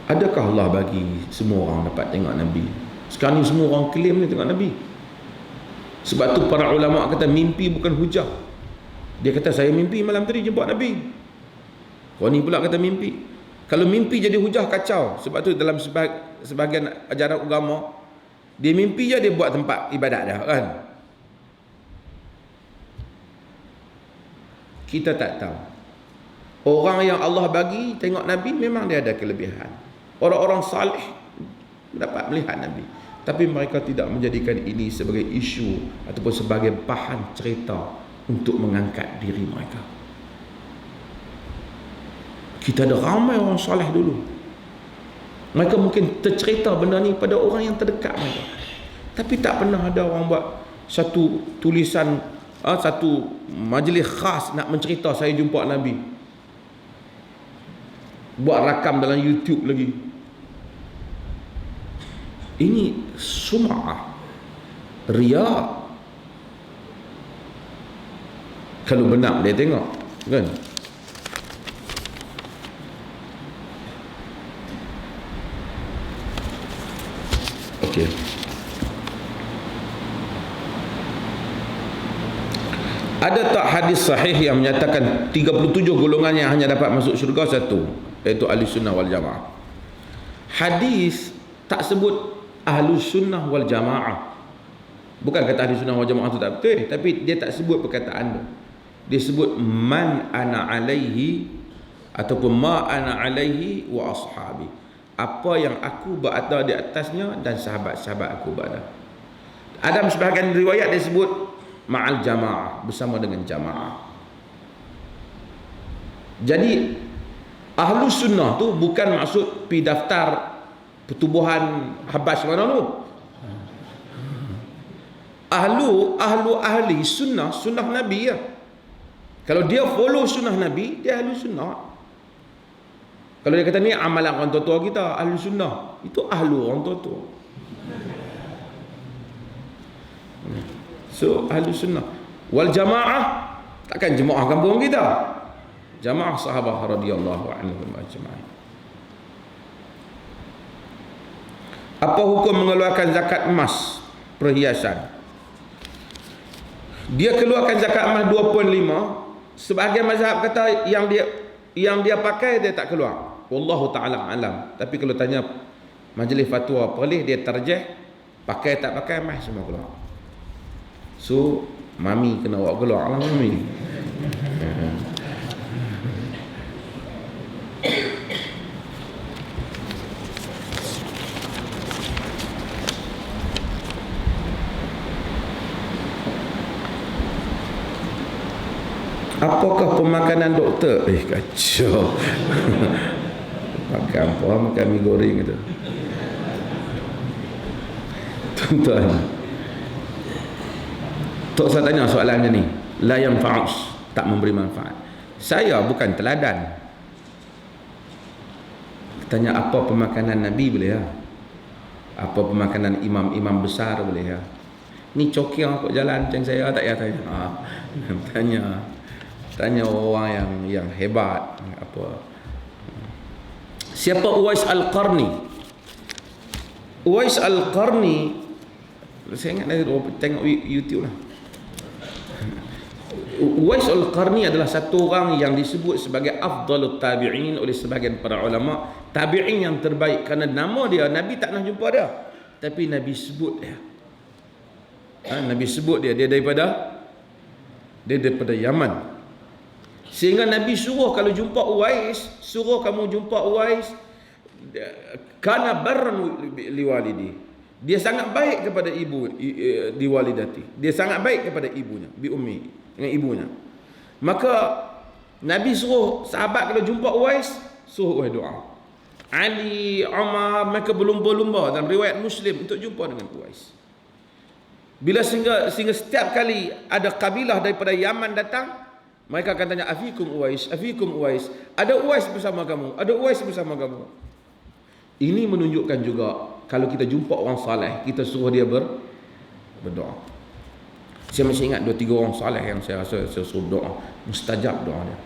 Adakah Allah bagi semua orang dapat tengok Nabi? Sekarang ni semua orang claim ni tengok Nabi. Sebab tu para ulama kata mimpi bukan hujah. Dia kata saya mimpi malam tadi jumpa Nabi. Kau ni pula kata mimpi. Kalau mimpi jadi hujah kacau. Sebab tu dalam sebahagian ajaran agama, dia mimpi je dia buat tempat ibadat dah kan. Kita tak tahu. Orang yang Allah bagi tengok Nabi memang dia ada kelebihan. Orang-orang salih dapat melihat Nabi, tapi mereka tidak menjadikan ini sebagai isu ataupun sebagai bahan cerita untuk mengangkat diri mereka. Kita ada ramai orang salih dulu, mereka mungkin tercerita benda ni pada orang yang terdekat mereka, tapi tak pernah ada orang buat satu tulisan, satu majlis khas nak mencerita saya jumpa Nabi, buat rakam dalam YouTube lagi. Ini sum'ah, riya. Kalau benar dia tengok, kan? Okey. Ada tak hadis sahih yang menyatakan 37 golongan yang hanya dapat masuk syurga? Satu, iaitu ahli sunnah wal jamaah. Hadis tak sebut ahli sunnah wal jamaah. Bukan kata ahli sunnah wal jamaah itu tak betul, tapi dia tak sebut perkataan tu. Dia sebut man ana alaihi ataupun ma ana alaihi wa ashabi. Apa yang aku berada di atasnya dan sahabat-sahabat aku berada. Ada sebahagian riwayat dia sebut ma'al jamaah, bersama dengan jamaah. Jadi ahlu sunnah tu bukan maksud pi daftar pertubuhan habas mana tu. Ahli sunnah Nabi ya. Kalau dia follow sunnah Nabi, dia ahlu sunnah. Kalau dia kata ni amalan orang tua-tua kita, ahlu sunnah, itu ahlu orang tua-tua. So ahlu sunnah wal jamaah, takkan jemaah kampung kita. Jamaah sahabat radhiyallahu anhum ajma'in. Apa hukum mengeluarkan zakat emas perhiasan? Dia keluarkan zakat emas 2.5. Sebahagian mazhab kata yang dia pakai dia tak keluar. Wallahu ta'ala alam. Tapi kalau tanya majlis fatwa perlih, dia tarjih pakai tak pakai emas semua keluar. So mami kena bawa keluar lah mami. Apakah pemakanan doktor? Kacau. Makan apa? Makan mie goreng gitu. Tuan-tuan, Tok saya tanya soalannya ni, la yanfa'us, tak memberi manfaat. Saya bukan teladan. Tanya apa pemakanan Nabi boleh ya? Apa pemakanan imam-imam besar boleh ya? Ni cokir kok jalan macam saya tak payah tanya. Tanya orang yang hebat. Apa? Siapa Uwais Al-Qarni? Uwais Al-Qarni, saya ingat dari tengok YouTube lah. Uwais Al-Qarni adalah satu orang yang disebut sebagai afdalut tabi'in oleh sebagian para ulama. Tabi'in yang terbaik, kerana nama dia Nabi tak nak jumpa dia, tapi Nabi sebut dia. Nabi sebut dia daripada Yaman. Sehingga Nabi suruh kalau jumpa Uwais, suruh kamu jumpa Uwais, kana barran liwalidi. Dia sangat baik kepada ibu di walidati. Dia sangat baik kepada ibunya, bi ummi, dengan ibunya. Maka Nabi suruh sahabat kalau jumpa Uwais, suruh doa. Ali, Umar, mereka berlumba-lumba dalam riwayat Muslim untuk jumpa dengan Uwais. Bila sehingga setiap kali ada kabilah daripada Yaman datang, mereka akan tanya, afikum Uwais, afikum Uwais. Ada Uwais bersama kamu, ada Uwais bersama kamu. Ini menunjukkan juga kalau kita jumpa orang saleh, kita suruh dia berdoa. Saya masih ingat 2-3 orang saleh yang saya rasa saya suruh doa, mustajab doa dia.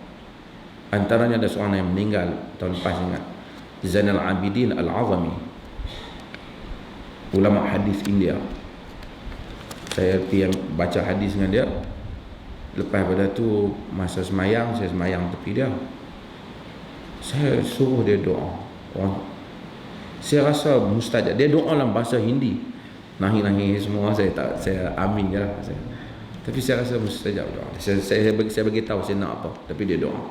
Antaranya ada seorang yang meninggal tahun lepas, ingat, Zainal Abidin Al-Azami, ulama hadis India. Saya yang baca hadis dengan dia. Lepas pada tu masa semayang, saya semayang tepi dia, saya suruh dia doa. Saya rasa mustajab. Dia doa dalam bahasa Hindi, nahi semua, saya amin je lah. Tapi saya rasa mustajab doa. Saya bagi tahu saya nak apa, tapi dia doa.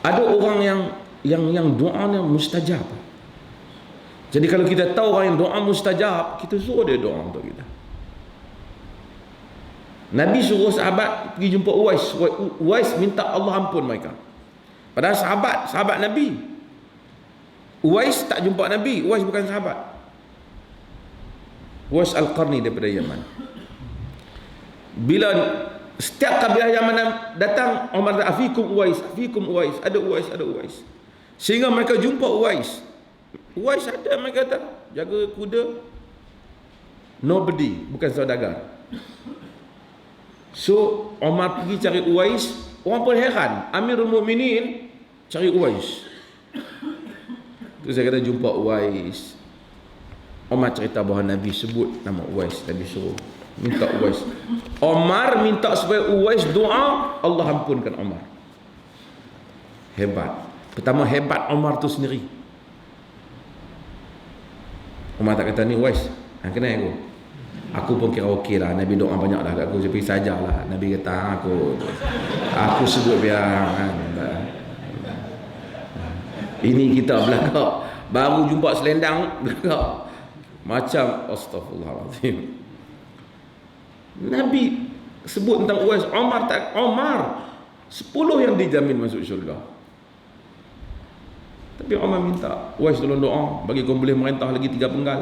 Ada orang yang doanya mustajab. Jadi kalau kita tahu orang yang doa mustajab, kita suruh dia doa untuk kita. Nabi suruh sahabat pergi jumpa Uwais. Uwais minta Allah ampun mereka. Padahal sahabat Nabi. Uwais tak jumpa Nabi. Uwais bukan sahabat. Uwais Al-Qarni daripada Yaman. Bila setiap kabilah Yaman datang, Umar kata, afikum Uwais, afikum Uwais. Ada Uwais, ada Uwais. Sehingga mereka jumpa Uwais. Uwais ada, mereka kata, jaga kuda. Nobody, bukan saudagar. So Umar pergi cari Uwais. Orang pun heran, Amirul Mukminin cari Uwais. Tu saya kata jumpa Uwais. Umar cerita bahawa Nabi sebut nama Uwais. Nabi suruh minta Uwais. Umar minta supaya Uwais doa, Allah ampunkan Umar. Hebat. Pertama hebat Umar tu sendiri. Umar tak kata ni Uwais, kena aku pun kira okey lah, Nabi doa banyak dah kat aku, tapi sajalah Nabi kata aku sebut biar ini kita belakang baru jumpa selendang belakang macam astagfirullahaladzim. Nabi sebut tentang Uwais, Umar 10 yang dijamin masuk syurga. Tapi Umar minta Uwais tolong doa bagi kau boleh merintah lagi 3 penggal.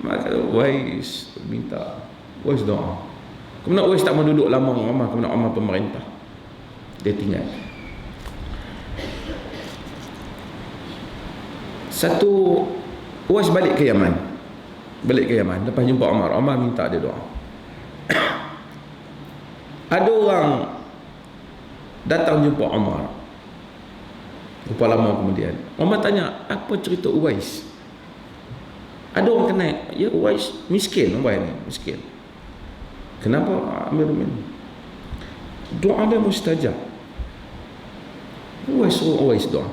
Maka Uwais minta Uwais doa. Kemudian Uwais tak mau duduk lama dengan Umar, kemudian Umar pemerintah, dia tinggal. Satu, Uwais balik ke Yaman. Lepas jumpa Umar minta dia doa. Ada orang datang jumpa Umar. Berapa lama kemudian Umar tanya, apa cerita Uwais? Ada orang kenal, ya Uwais miskin, Uwais ni miskin. Kenapa Amirul Mukminin? Doa dia mustajab. Uwais suruh Uwais doa.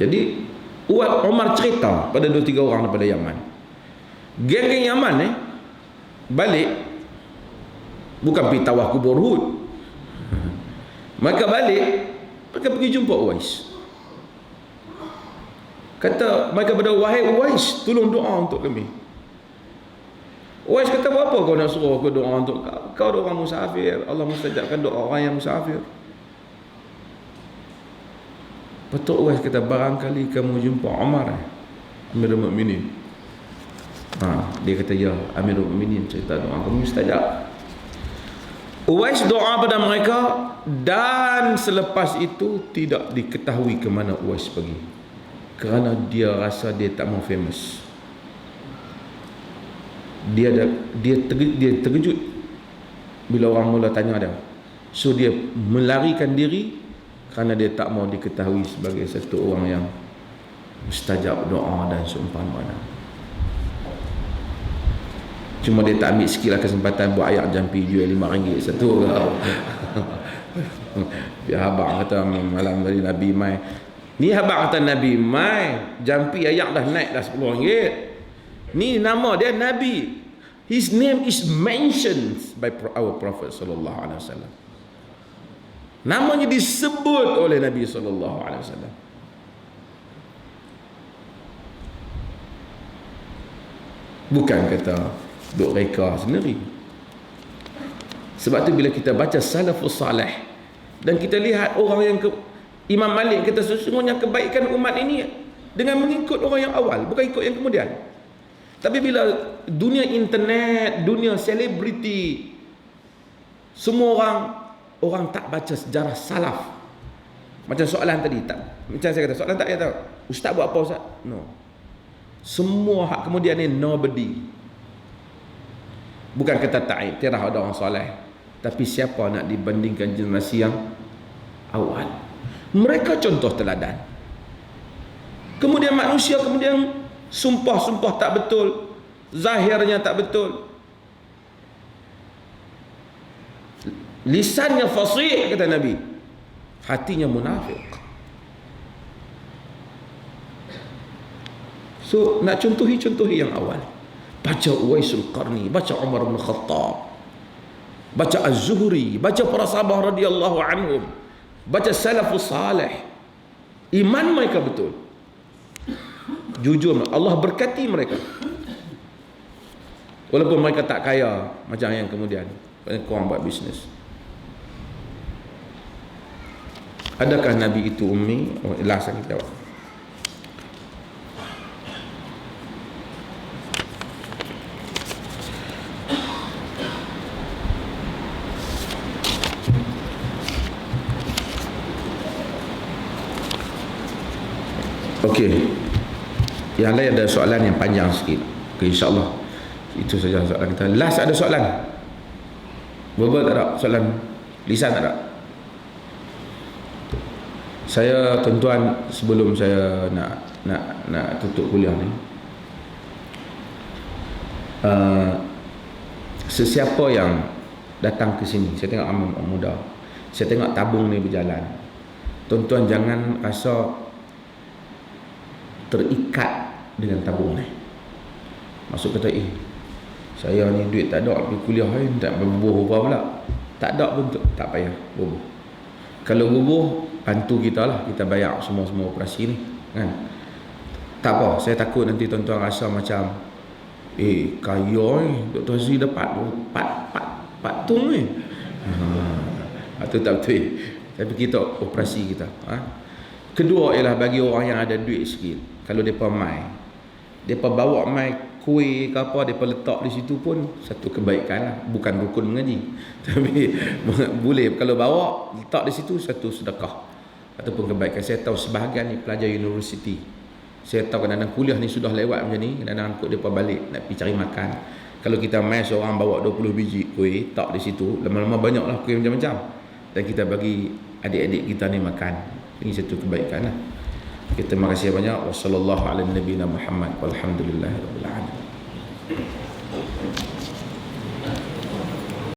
Jadi Umar cerita pada 2-3 orang daripada Yaman. Geng-geng Yaman balik, bukan pergi tawaf kubur Hud. Mereka balik, mereka pergi jumpa Uwais. Kata mereka pada, wahai Uwais, tolong doa untuk kami. Uwais kata, apa kau nak suruh aku doa untuk kau? Kau orang musafir, Allah mustajabkan doa orang yang musafir. Betul. Uwais kata, barangkali kamu jumpa Umar, Amirul Mukminin. Dia kata, ya Amirul Mukminin cerita doa kamu mustajab. Uwais doa pada mereka, dan selepas itu tidak diketahui ke mana Uwais pergi, kerana dia rasa dia tak mau famous. Dia terkejut bila orang mula tanya dia. So dia melarikan diri kerana dia tak mau diketahui sebagai satu orang yang mustajab doa dan seumpamanya. Cuma dia tak ambil sikit lah kesempatan buat ayak jampi jual RM5 satu. Biar abang kata malam tadi Nabi mai. Ni abang kata Nabi mai, jampi ayak dah naik dah RM10. Ni nama dia Nabi. His name is mentioned by our Prophet sallallahu alaihi wasallam. Namanya disebut oleh Nabi sallallahu alaihi wasallam. Bukan kata duk reka sendiri. Sebab tu bila kita baca salafus salih dan kita lihat orang yang Imam Malik kata sesungguhnya kebaikan umat ini dengan mengikut orang yang awal, bukan ikut yang kemudian. Tapi bila dunia internet, dunia selebriti, semua orang tak baca sejarah salaf. Macam soalan tadi, tak, macam saya kata soalan tak tahu ustaz buat apa ustaz? No. Semua hak kemudian ni nobody. Bukan kata tak iktiraf ada orang soleh, tapi siapa nak dibandingkan generasi yang awal? Mereka contoh teladan. Kemudian manusia kemudian sumpah tak betul, zahirnya tak betul, lisannya fasih kata Nabi, hatinya munafik. So nak contohi yang awal, baca Uwaisul Qarni, baca Umar bin Khattab, baca Az-Zuhri, baca para sahabat radhiyallahu anhum, baca salafus salih. Iman mereka betul, jujur, Allah berkati mereka. Walaupun mereka tak kaya macam yang kemudian korang buat bisnes. Adakah Nabi itu ummi? Last saya jawab. Okey, yang lain ada soalan yang panjang sikit. Okay, insyaAllah itu saja soalan kita. Last ada soalan? Verbal tak ada? Soalan lisan tak ada? Saya tuan-tuan, sebelum saya nak tutup kuliah ni, sesiapa yang datang ke sini, saya tengok amat muda, saya tengok tabung ni berjalan, tuan-tuan jangan rasa terikat dengan tabung ni. Maksud kata, saya ni duit tak ada, pergi kuliah ni tak berbubuh apa pula. Tak ada pun tak payah bubuh. Kalau bubuh, bantu kita lah, kita bayar semua operasi ni kan. Tak apa, saya takut nanti tuan-tuan rasa macam kaya ni Dr. Azri dapat 4 tung ni. Itu tak betul. Tapi kita operasi kita. Kedua ialah bagi orang yang ada duit sikit, kalau mereka mereka bawa kuih ke apa, mereka letak di situ pun satu kebaikan lah. Bukan rukun mengaji, tapi boleh kalau bawa letak di situ satu sedekah ataupun kebaikan. Saya tahu sebahagian ni pelajar universiti, saya tahu kadang-kadang kuliah ni sudah lewat macam ni, kadang-kadang ikut mereka balik nak pergi cari makan. Kalau kita mai seorang bawa 20 biji kuih, tak di situ, lama-lama banyaklah kuih macam-macam, dan kita bagi adik-adik kita ni makan. Ini satu kebaikan lah. Terima kasih banyak. Wassalamualaikum warahmatullahi wabarakatuh. Walhamdulillahirabbil alamin.